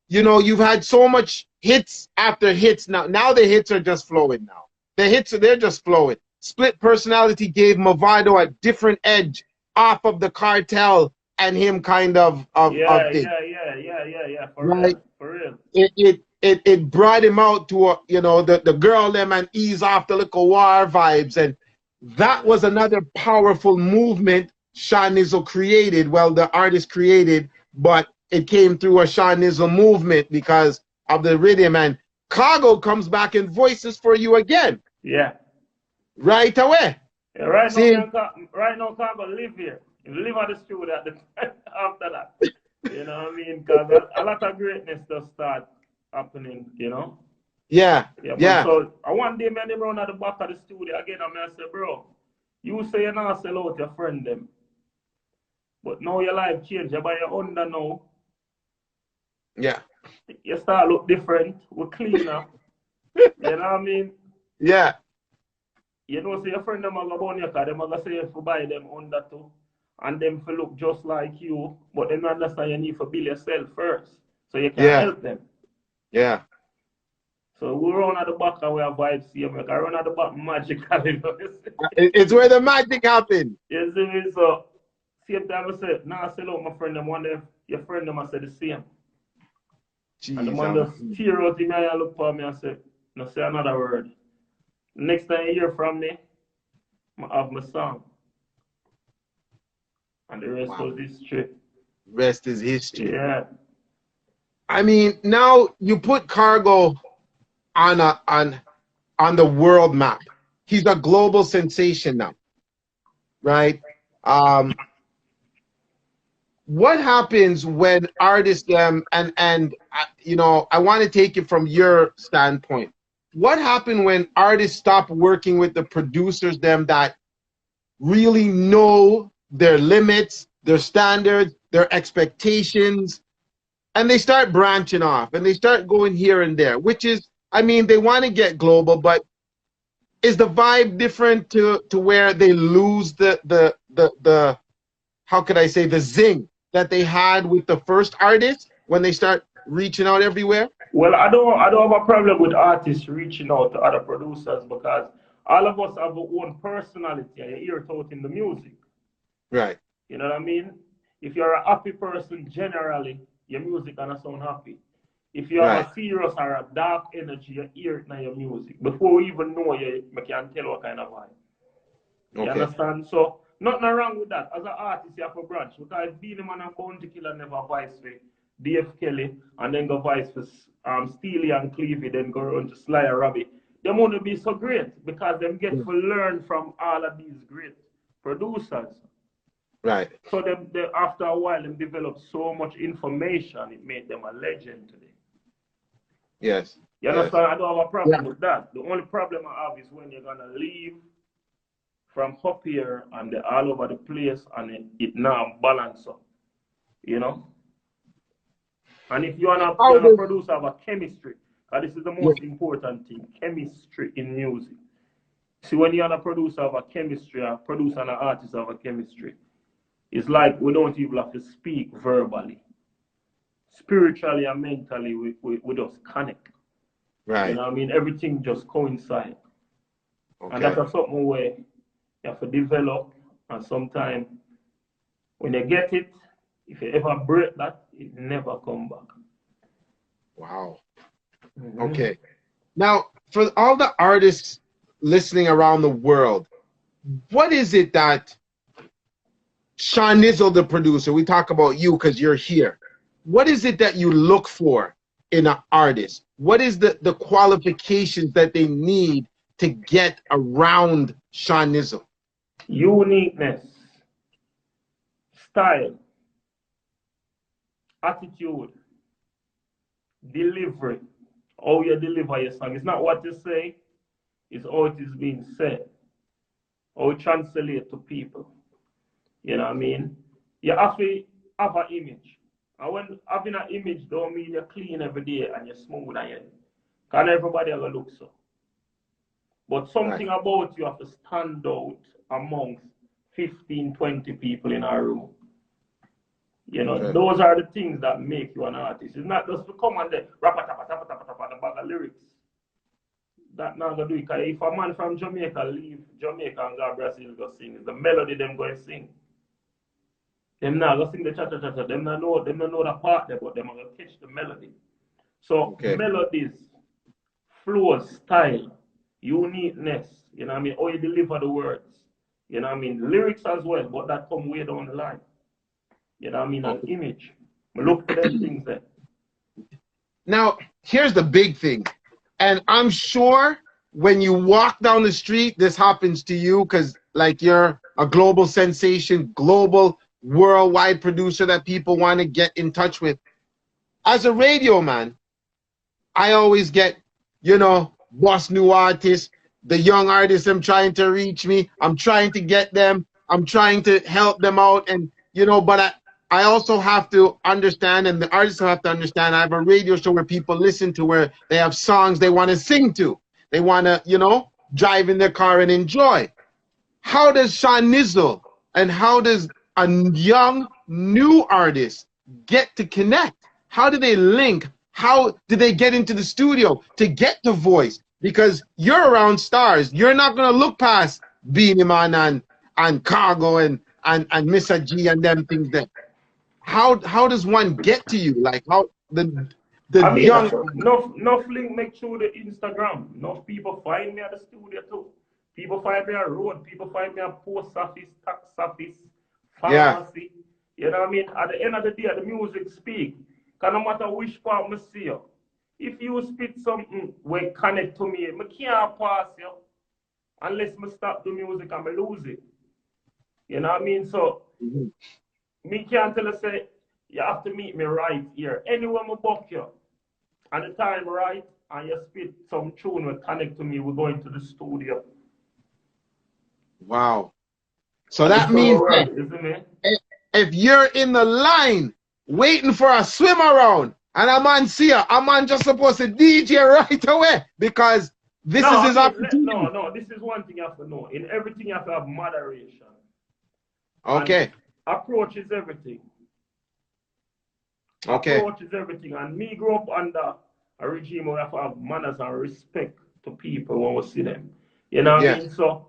You know, you've had so much hits after hits now. Now the hits are just flowing now. They're just flowing. Split Personality gave Movado a different edge off of the Cartel and him kind of thing. Yeah. For real. It brought him out to the girl them and ease off the little war vibes, and that was another powerful movement Seanizzle created. Well, the artist created, but it came through a Seanizzle movement because of the rhythm. And Khago comes back and voices for you again. Yeah. Right away. Yeah, right now, Khago live here. He live at the studio after that. You know what I mean? Because a lot of greatness does start happening, you know? Yeah. So I one day, man, them run at the back of the studio again, and I say, bro, you say you're not sell out your friend them. But now your life changed. You're by your under now. Yeah. You start look different, we cleaner. You know what I mean? Yeah. You know, say your friend them are going to car, them are going to say if you buy them under too, and them for look just like you, but them understand you need to build yourself first, so you can help them. Yeah. So we run at the back and we have vibes here. We can run at the back magically. It's where the magic happens. You see me? So, same time I said, nah, I sell out my friend them one day, your friend them I said the same. Jeez, and the man just tear out him and look for me and say, no say another word. Next time you hear from me, I have my song. And the rest was history. Rest is history. Yeah. I mean, now you put Khago on the world map. He's a global sensation now, right? What happens when artists and you know, I want to take it from your standpoint. What happened when artists stop working with the producers them that really know their limits, their standards, their expectations, and they start branching off and they start going here and there, which is, I mean, they want to get global, but is the vibe different to where they lose the how could I say, the zing that they had with the first artist when they start reaching out everywhere? Well, I don't have a problem with artists reaching out to other producers because all of us have our own personality and you hear it out in the music. Right. You know what I mean? If you're a happy person, generally, your music gonna sound happy. If you're a serious or a dark energy, you hear it in your music. Before we even know you, I can tell what kind of vibe. You understand? So, nothing wrong with that. As an artist, you have a branch. Because Beenie Man and Bounty Killer never vice for Dave Kelly and then go vice for Steely and Clevie, then go on to Sly and Robbie. They want to be so great because them get to learn from all of these great producers. Right. So they after a while, they develop so much information, it made them a legend today. Yes. You understand? I don't have a problem with that. The only problem I have is when you're going to leave from up here and they're all over the place and it now balance up. You know? And if you're not a producer of a chemistry, and this is the most important thing, chemistry in music. See, when you're a producer of a chemistry, a producer and an artist of a chemistry, it's like we don't even have to speak verbally. Spiritually and mentally, we just connect. Right. You know what I mean? Everything just coincides. Okay. And that's something where you have to develop, and sometimes when you get it, if you ever break that, it never come back. Wow. Okay. Now, for all the artists listening around the world, what is it that Seanizzle, the producer, we talk about you because you're here. What is it that you look for in an artist? What is the qualifications that they need to get around Seanizzle? Uniqueness, style, attitude, delivery, how you deliver your song. It's not what you say, it's how it is being said, how it translates to people. You know what I mean? You have to have an image. And when having an image don't mean you're clean every day and you're smooth and you can everybody ever look so. But something about you have to stand out amongst 15, 20 people in a room. You know, those are the things that make you an artist. It's not just to come and rap a tap a bag of lyrics. That not gonna do it. Because if a man from Jamaica leave Jamaica and go to Brazil go sing, it's the melody them going to sing. Them not gonna sing the cha-cha-cha-cha. Them not know the part there, but them are gonna catch the melody. So melodies, flows, style, uniqueness, you know what I mean? How you deliver the words. You know what I mean? Lyrics as well, but that come way down the line. You know what I mean? An image. Look for them things there. Now, here's the big thing. And I'm sure when you walk down the street, this happens to you because like you're a global sensation, global, worldwide producer that people want to get in touch with. As a radio man, I always get, you know, boss new artists, the young artists, I'm trying to reach me. I'm trying to get them. I'm trying to help them out. And, you know, but I also have to understand, and the artists have to understand, I have a radio show where people listen to, where they have songs they want to sing to. They want to, you know, drive in their car and enjoy. How does Seanizzle and how does a young, new artist get to connect? How do they link? How do they get into the studio to get the voice? Because you're around stars. You're not going to look past Beanie Man and Khago and Mr. G and them things there. How does one get to you? Like how the I mean, young enough link make sure the Instagram. Enough people find me at the studio too. People find me at road. People find me at post office, tax office, pharmacy. Yeah. You know what I mean? At the end of the day, the music speak. Cause no matter which part I see you, if you spit something will connect to me, I can't pass you unless I stop the music and I lose it. You know what I mean? So me can't tell you say you have to meet me right here. Anywhere I book you, at the time right, and you spit some tune will connect to me, we're going to the studio. Wow. So that means right, isn't it? If you're in the line waiting for a swim around and a man see you, a man just supposed to DJ right away because this is his opportunity. No, this is one thing you have to know. In everything you have to have moderation. Okay. And approach is everything. Okay. Approach is everything. And me grew up under a regime where you have to have manners and respect to people when we see them. You know what I mean? So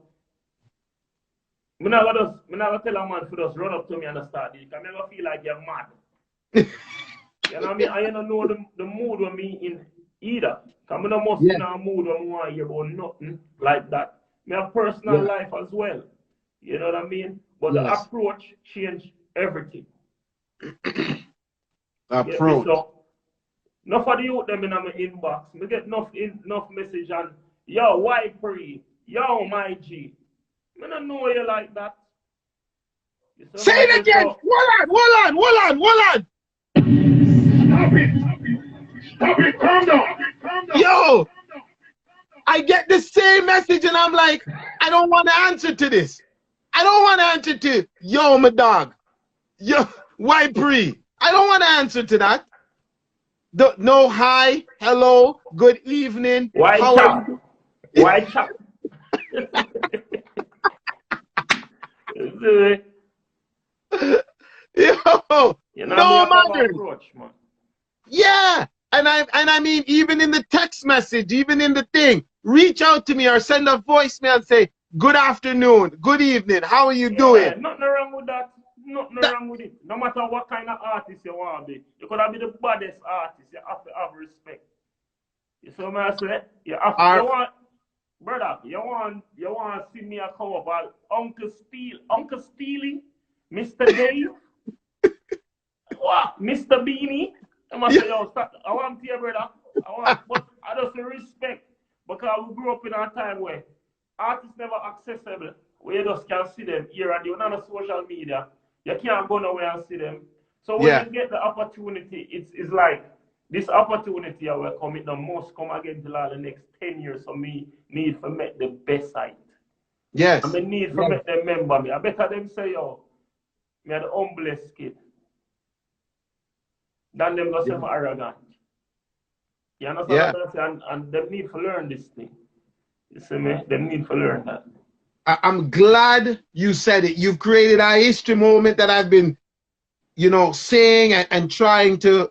I'm not gonna tell a man to just run up to me and start it. I never feel like you're mad. You know what I mean? I don't know the mood with me in either. Because I don't must be in a mood when I want to hear about nothing like that. I have personal life as well. You know what I mean? But the approach changed everything. Approach. So, enough of the youth them in my inbox. I get enough message and yo, why pre? Yo, my G. I don't know you like that. Say it again. Hold on. Stop it. Calm down. Yo, I get the same message and I'm like, I don't want to answer to this. I don't want to answer to yo, my dog. Yo, why pre? I don't want to answer to that. No hi, hello, good evening. Why chop? Why chop? Yo, you know no matter. Approach, man. Yeah, and I mean, even in the text message, even in the thing, reach out to me or send a voicemail and say, good afternoon, good evening, how are you doing? Nothing wrong with that. Nothing wrong with it. No matter what kind of artist you want to be, you could be the baddest artist. You have to have respect. You see what I say? You have to, you want, brother, you want to see me a come up as Uncle Steely, Mr. Dave, what? Mr. Beenie. I'm gonna say, yo, stop. I want to hear, brother. But I just respect because we grew up in a time where artists never accessible. Where you just can see them here and there. On the social media, you can't go nowhere and see them. So when you get the opportunity, it's like this opportunity I will come. It must come again till the next 10 years. So me need to make the best side. Yes. I mean, need to make them remember me. I better them say, yo, me are the humblest kid. Than them just arrogant. You understand what I'm saying? And they need to learn this thing. You see me? They need to learn that. I'm glad you said it. You've created a history moment that I've been, you know, saying and trying to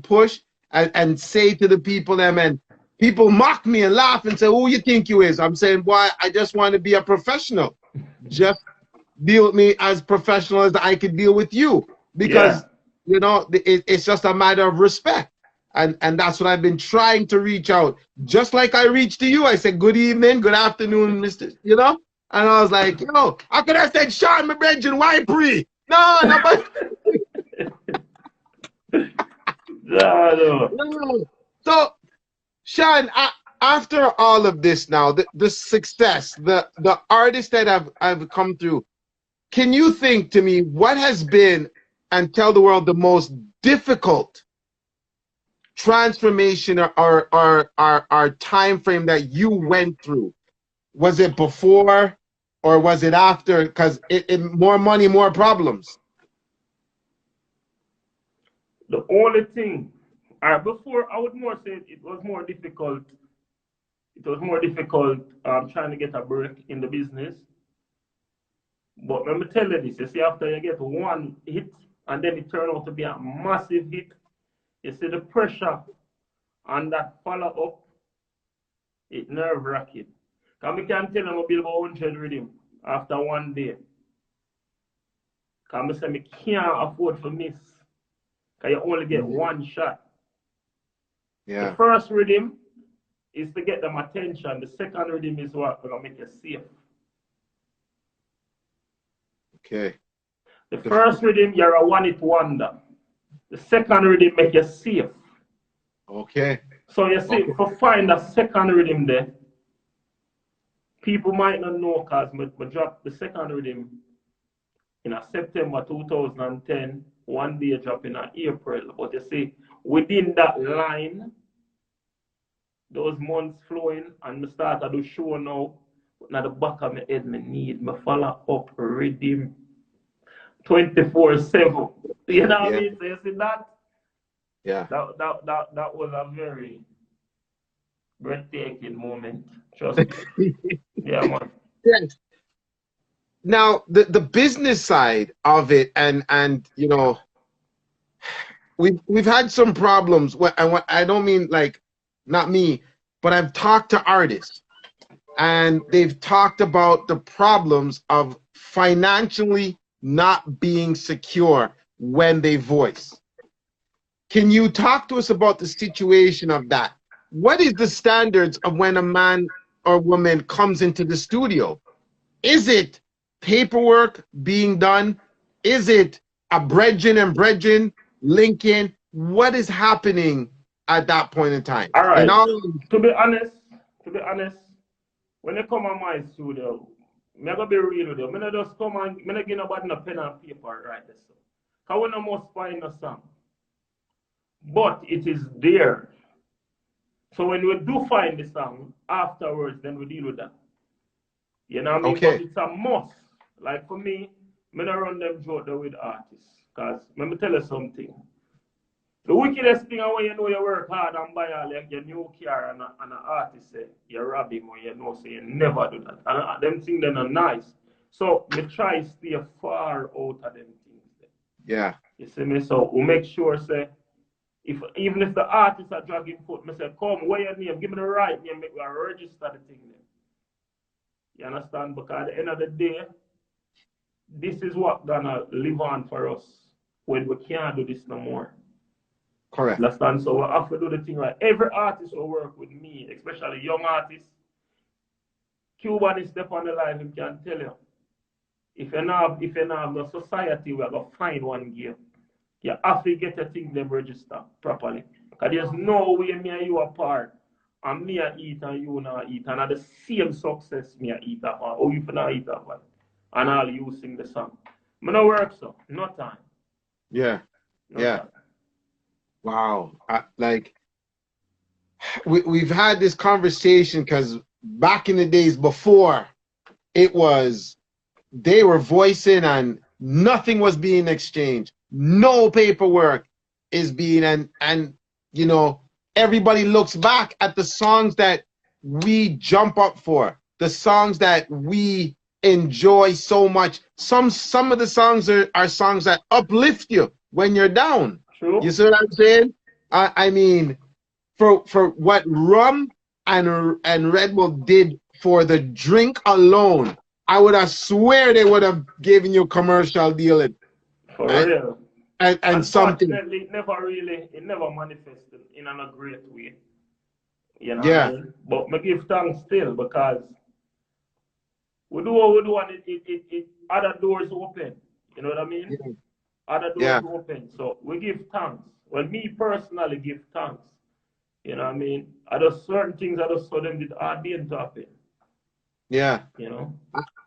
push and say to the people them, and people mock me and laugh and say, who you think you is? I'm saying, boy, I just want to be a professional. Just deal with me as professional as I could deal with you. Because you know, it's just a matter of respect. And that's what I've been trying to reach out. Just like I reached to you, I said, good evening, good afternoon, Mr. You know? And I was like, yo, I could have said, Sean, my brethren, why pre? No, but... no. So, Sean, after all of this now, the success, the artists that I've come through, can you think to me what has been, and tell the world, the most difficult transformation or time frame that you went through? Was it before or was it after? Because it more money, more problems. The only thing, before I would more say it was more difficult. It was more difficult trying to get a break in the business. But let me tell you this, you see, after you get one hit and then it turned out to be a massive hit, you see the pressure and that follow up, it nerve wracking. Because we can tell them I build about 100 rhythm after one day. Because I say I can't afford to miss. Because you only get one shot. Yeah. The first rhythm is to get them attention. The second rhythm is what going to make you safe. Okay. The first rhythm, you're a one-hit wonder. The second rhythm make you safe. Okay. So you see, for find a second rhythm there, people might not know because I dropped the second rhythm in September 2010, one day drop in April. But you see, within that line, those months flowing, and I start to do show now, but now the back of my head, me need me follow up Riddim 24/7. You know what I mean? So you see that? Yeah. That was a very breathtaking moment. Trust me. Yeah, man. Yes. Now the business side of it, and you know, we've had some problems. And I don't mean like not me, but I've talked to artists, and they've talked about the problems of financially not being secure when they voice. Can you talk to us about the situation of that? What is the standards of when a man or woman comes into the studio? Is it paperwork being done? Is it a brethren and brethren linking? What is happening at that point in time? All right. To be honest, when they come on my studio, I'm gonna be real with you. I'm not just come and I'm not give nobody no pen and paper right this. Because we no must find a song. But it is there. So when we do find the song, afterwards, then we deal with that. You know what I mean? Okay. But it's a must. Like for me, I don't run them joke there with artists. Because let me tell you something. The wickedest thing is when you know you work hard and buy all your new car and an artist say you rob him or you know say you never do that. And them things then are nice. So me try stay far out of them things. Yeah. You see me? So we make sure say even if the artists are dragging foot, me say, come, where your name? Give me the right name, make we register the thing then. You understand? Because at the end of the day, this is what gonna live on for us when we can't do this no more. Correct. Understand? So we have to do the thing right. Every artist will work with me, especially young artists. Cuban is step on the line, he can tell you. If you not have the society, we are gonna find one gear. You have to get a thing them register properly. Because there's no way me and you apart. And me I eat and you not eat. And at the same success me I eat that one. Or you not eat that one. And all you sing the song. Me no work so. No time. Yeah. No yeah. time. Wow. Like we've had this conversation because back in the days before it was they were voicing and nothing was being exchanged. No paperwork is being and you know everybody looks back at the songs that we jump up for, the songs that we enjoy so much. Some of the songs are songs that uplift you when you're down. True. You see what I'm saying? I mean, for what Rum and Red Bull did for the drink alone, I would have swear they would have given you a commercial deal. For real. And something. Unfortunately, it never manifested in a great way. You know Yeah. what I mean? But I give thanks still because we do what we do and it other doors open. You know what I mean? Yeah. Other doors open. So we give thanks. Well, me personally give thanks. You know what I mean? I just certain things I just saw them did didn't happen. Yeah. You know?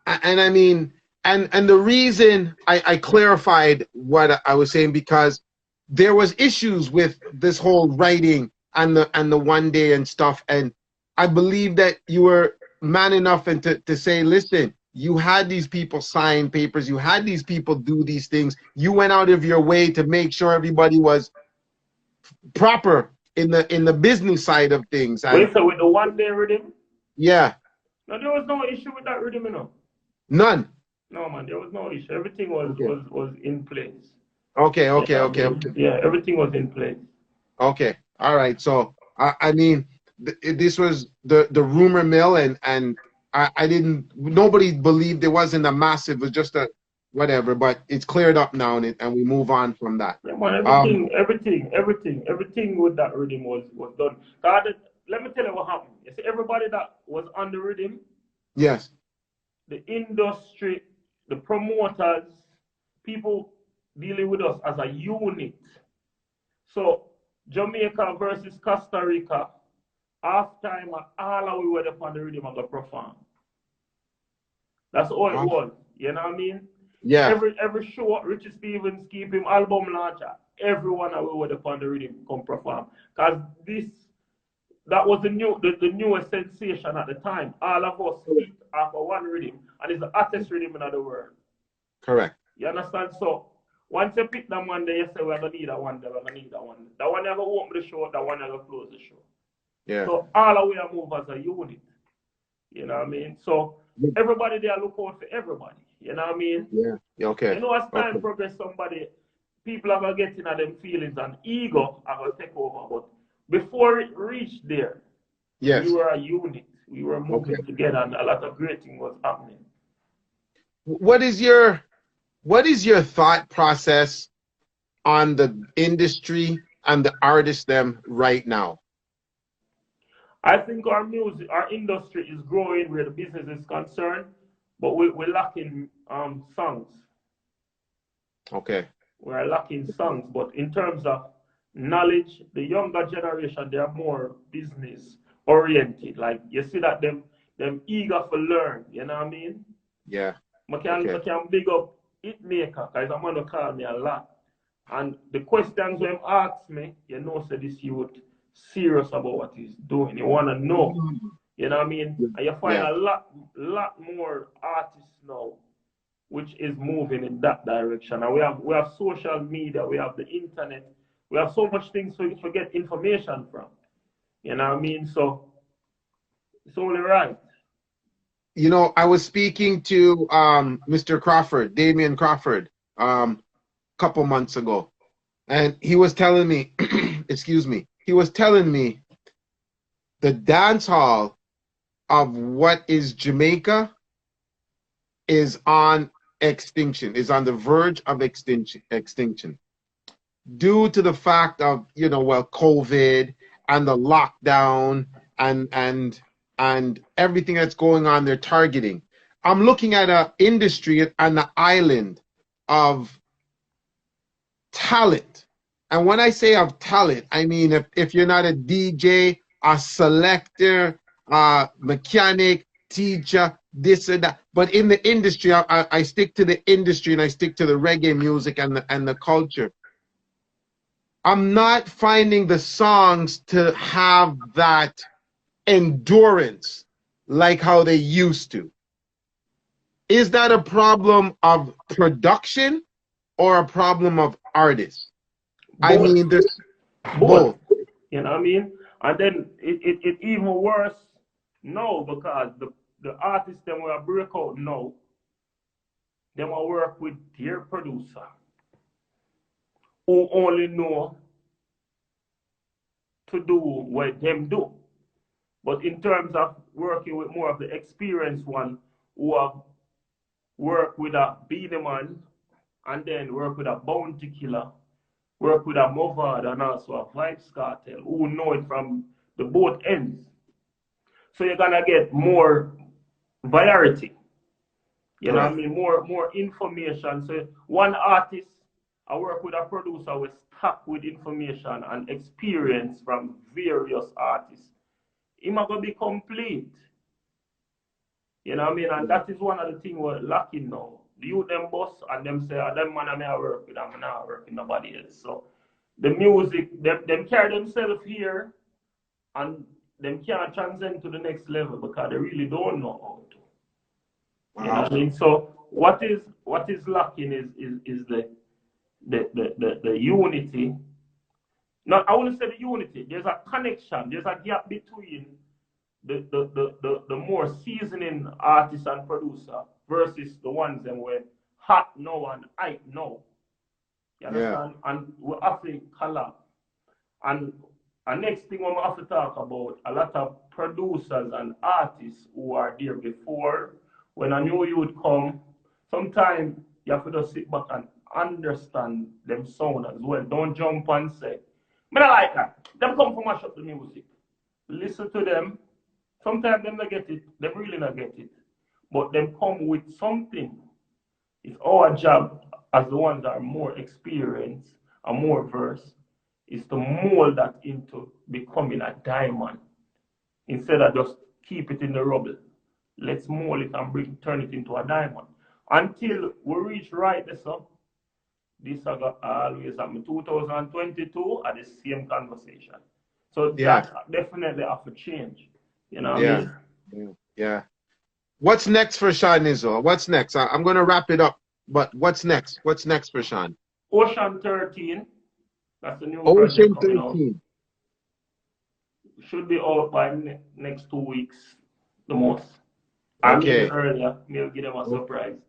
And I mean, and the reason I clarified what I was saying because there was issues with this whole writing and the one day and stuff, and I believe that you were man enough and to say, listen, you had these people sign papers, you had these people do these things, you went out of your way to make sure everybody was proper in the business side of things. And Wait, so with the 1 day rhythm? yeah. No, there was no issue with that rhythm, you know. None. No, man, there was no issue. Everything was Okay. was in place. Okay, You okay, know what I okay, mean? okay. Yeah, everything was in place. Okay. All right. So I mean, this was the rumor mill, and I didn't. Nobody believed there wasn't a massive. It was just a whatever. But it's cleared up now, and we move on from that. Yeah, man, Um. everything with that rhythm was done. God, let me tell you what happened. You see, everybody that was on the rhythm, Yes. the industry, the promoters, people dealing with us as a unit. So Jamaica versus Costa Rica, half time, all of we were up on the rhythm and go perform. That's all it was. You know what I mean? Yeah. Every show, Richie Stevens keep him album launcher. Everyone that we were up on the rhythm come perform. Cause that was the newest sensation at the time. All of us hit off of one rhythm, and it's the hottest rhythm in the world. Correct. You understand? So once you pick that one day, you say we're gonna need that one day, we're gonna need that one. That one never open the show, that one never close the show. Yeah. So all of we are move as a unit. You know what I mean? So everybody there look out for everybody. You know what I mean? Yeah. Okay. You know, as time Okay. progress, people are gonna get into them feelings and ego are gonna take over. But before it reached there, Yes. we were a unit. We were moving together, and a lot of great things was happening. What is your thought process on the industry and the artists them right now? I think our music, our industry is growing where the business is concerned, but we're lacking songs. Okay. We're lacking songs, but in terms of knowledge, the younger generation, they are more business oriented. Like you see that them eager for learn. You know what I mean? Yeah. I can big up it maker because I'm gonna call me a lot. And the questions them ask me, you know, so this youth serious about what he's doing. You wanna know. You know what I mean? And you find a lot more artists now which is moving in that direction. And we have social media, we have the internet, we have so much things to get information from. You know what I mean? So it's only right. You know, I was speaking to Mr. Crawford, Damian Crawford, couple months ago, and he was telling me, excuse me, he was telling me the dance hall of what is Jamaica is on extinction, is on the verge of extinction, due to the fact of, you know, well, COVID and the lockdown and everything that's going on, they're targeting. I'm looking at an industry on the island of talent. And when I say of talent, I mean if you're not a DJ, a selector, a mechanic, teacher, this and that. But in the industry, I stick to the industry and I stick to the reggae music and the culture. I'm not finding the songs to have that endurance like how they used to. Is that a problem of production or a problem of artists? Both. I mean, there's both. You know what I mean? And then it even worse now because the artists them will break out now, they will work with their producer who only know to do what them do. But in terms of working with more of the experienced one who have worked with a Beenie Man and then work with a Bounty Killer, work with a Movad and also a Vibes Cartel who know it from the both ends. So you're gonna get more variety. You know what I mean? More information. So one artist, I work with a producer with stacked with information and experience from various artists. It might gonna be complete. You know what I mean? And that is one of the things we're lacking now. The youth them boss and them say, oh, them man I may work with, I'm not work with nobody else. So the music, them carry themselves here and them can't transcend to the next level because they really don't know how to. Wow. You know what I mean? So what is lacking is the unity No, I wouldn't say the unity. There's a connection. There's a gap between the more seasoning artist and producer versus the ones that were hot now and hype now. You understand? Yeah. And we have to collab. And next thing we have to talk about, a lot of producers and artists who are there before, when a new youth come, sometimes you have to just sit back and understand them sound as well. Don't jump and say, but I like that. Them come to mash up the music. Listen to them. Sometimes them not get it. They really not get it. But them come with something. It's our job as the ones that are more experienced and more versed is to mold that into becoming a diamond. Instead of just keep it in the rubble. Let's mold it and turn it into a diamond. Until we reach right this up. This saga always happen 2022 at the same conversation. So that definitely have to change. You know what I mean? Yeah. What's next for Seanizzle? What's next? I'm gonna wrap it up, but what's next? What's next for Sean? Ocean 13. That's the new Ocean project 13. Should be out by next 2 weeks, the most. Okay. Earlier, maybe give them a surprise.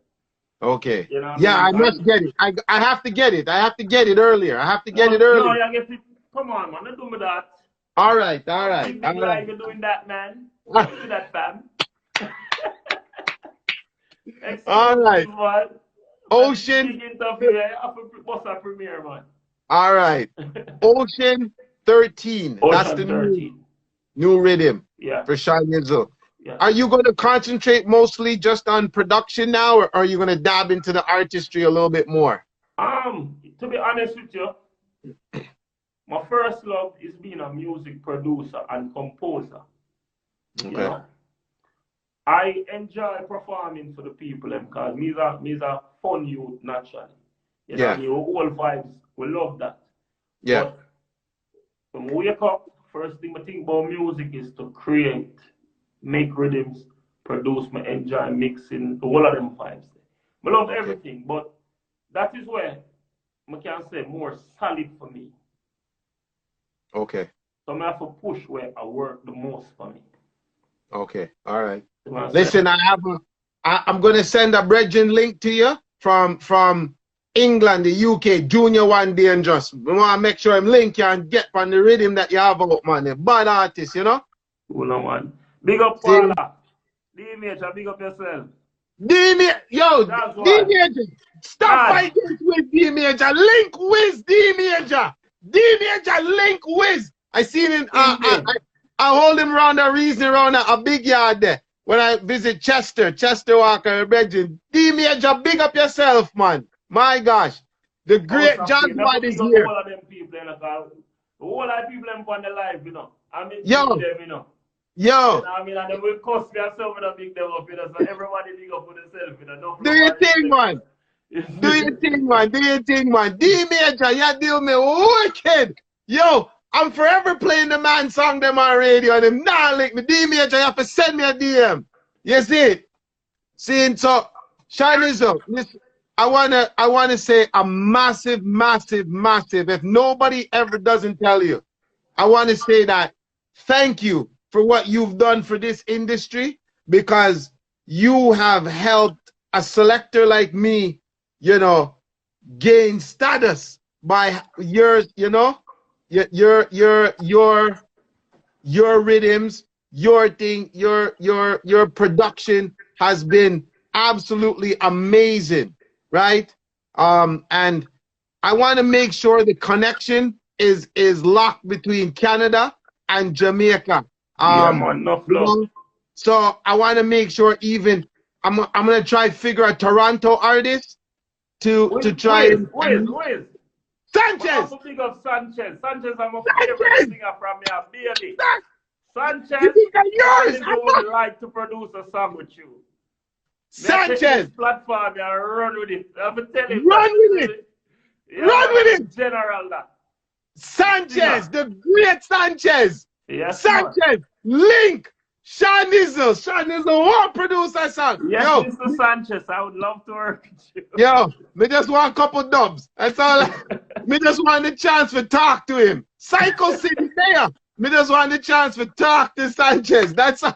Okay. You know I must get it. I have to get it. I have to get it earlier. I have to get it earlier. No, you get it. Come on, man. Don't do me that. All right. I'm like you're doing that, man. Don't do that, fam. All right. Man. Ocean. Premiere, man. All right. Ocean 13. That's the 13. new rhythm for Seanizzle. Yeah. Are you going to concentrate mostly just on production now, or are you going to dab into the artistry a little bit more? To be honest with you, my first love is being a music producer and composer. Okay. You know? I enjoy performing for the people because me's a fun youth naturally. You know, the whole vibes, we love that. Yeah. But when we wake up, first thing I think about music is to create, make rhythms, produce, me enjoy mixing, all of them vibes. I love everything, but that is where I can say more solid for me. Okay. So I have to push where I work the most for me. Okay. All right. Listen, I'm going to send a brethren link to you from England, the UK, Junior One Dangerous. We want to make sure I'm link you and get from the rhythm that you have out, man. A bad artist, you know? Cool, man. Big up, Paula. D-Major, big up yourself. D-Major, stop fighting with D-Major. Link Wiz, D-Major. D-Major, Link Wiz. I seen him, I hold him around the reason around a big yard there. When I visit Chester Walker, Bridget. D-Major, big up yourself, man. My gosh. The great John White is here. All of them people, all of people on the live, you know. I mean, them, you know. Yo. You know, I mean, and they will cost me yourself with a big them up, you know, so everybody big up for themselves, you know. Do your thing, man. Do your thing, man. Do your thing, man. D-Major, you deal me wicked. Yo, I'm forever playing the man song them on radio and them nah link me. D-Major, you have to send me a DM. You see it? Seeing so, Seanizzle, I wanna say a massive, if nobody ever doesn't tell you, I wanna say that thank you for what you've done for this industry, because you have helped a selector like me, you know, gain status by your, you know, your rhythms, your thing, your production has been absolutely amazing, right? And I want to make sure the connection is locked between Canada and Jamaica. Man, no flow. So I want to make sure even I'm gonna try to figure a Toronto artist to try. Who Sanchez. I'm big up Sanchez. Sanchez, I'm a favorite singer from your baby. Sanchez, yours. I would like to produce a song with you. Sanchez, platform and run with it. I'm telling you. Run with it. Yeah, Run with it. General that. Sanchez, the great Sanchez. Yes, Sanchez, Link. Seanizzle. Seanizzle won't produce a song. Yes, Yo, Mr. Sanchez, I would love to work with you. yo, me just want a couple dubs. That's all. Me just want the chance to talk to him. Psycho City there. Me just want the chance to talk to Sanchez. That's all.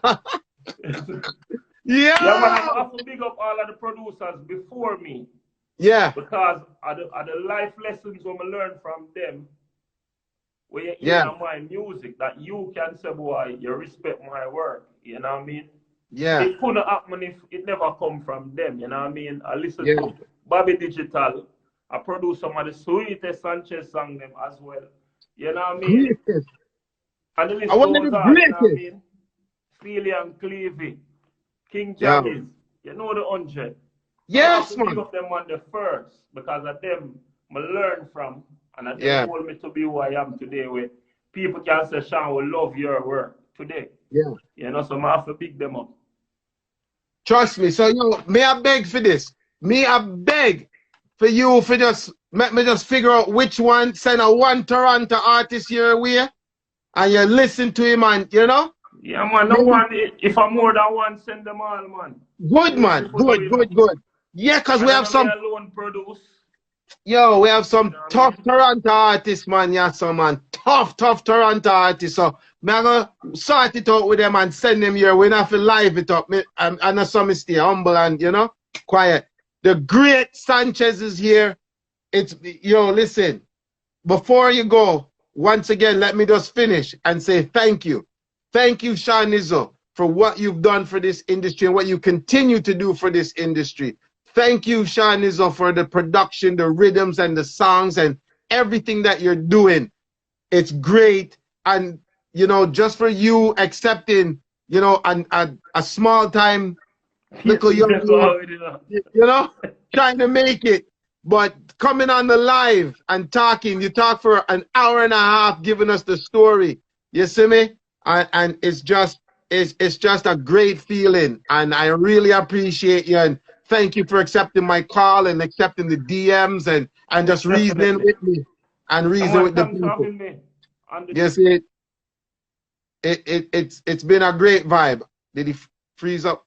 Yeah, man, I Yeah. have to big up all of the producers before me. Yeah. Because of the life lessons when I learn from them, where you Yeah. hear my music, that you can say, boy, you respect my work. You know what I mean? Yeah. It couldn't happen if it never come from them. You know what I mean? I listen Yeah. to Bobby Digital. I produce some of the sweetest Sanchez song them as well. You know what I mean? Greatest. And the list I want goes the on, you know what I greatest. mean? Steely and Clevey, King Yeah. Jammies, you know the 100. Yes, I have to man. up them on the first because of them I learn from and they Yeah. told me to be who I am today where people can say, Sean, we love your work today. Yeah. You know, so I have to pick them up. Trust me. So, yo, may I beg for this? Me, I beg for you for just, let me just figure out which one, send a one Toronto artist your way, and you listen to him, and, you know? Yeah, man, no one, if I'm more than one, send them all, man. Good, man. Good, good, good. Yeah, because we have some, alone produce. yo, we have some tough I mean? Toronto artists, man. Yeah, some man. Tough Toronto artists. So, I'm going to sort it out with them and send them here. We have to live it up. I know some stay humble and, you know, quiet. The great Sanchez is here. It's, yo, listen, before you go, once again, let me just finish and say thank you. Thank you, Seanizzle, for what you've done for this industry and what you continue to do for this industry. Thank you, Seanizzle, for the production, the rhythms and the songs and everything that you're doing. It's great. And, you know, just for you accepting, you know, a small time, little young, you know, trying to make it. But coming on the live and talking, you talk for an hour and a half, giving us the story. You see me? And it's just a great feeling. And I really appreciate you. And thank you for accepting my call and accepting the DMs and just reasoning with me and reasoning with the people. You see, it's been a great vibe. Did he freeze up?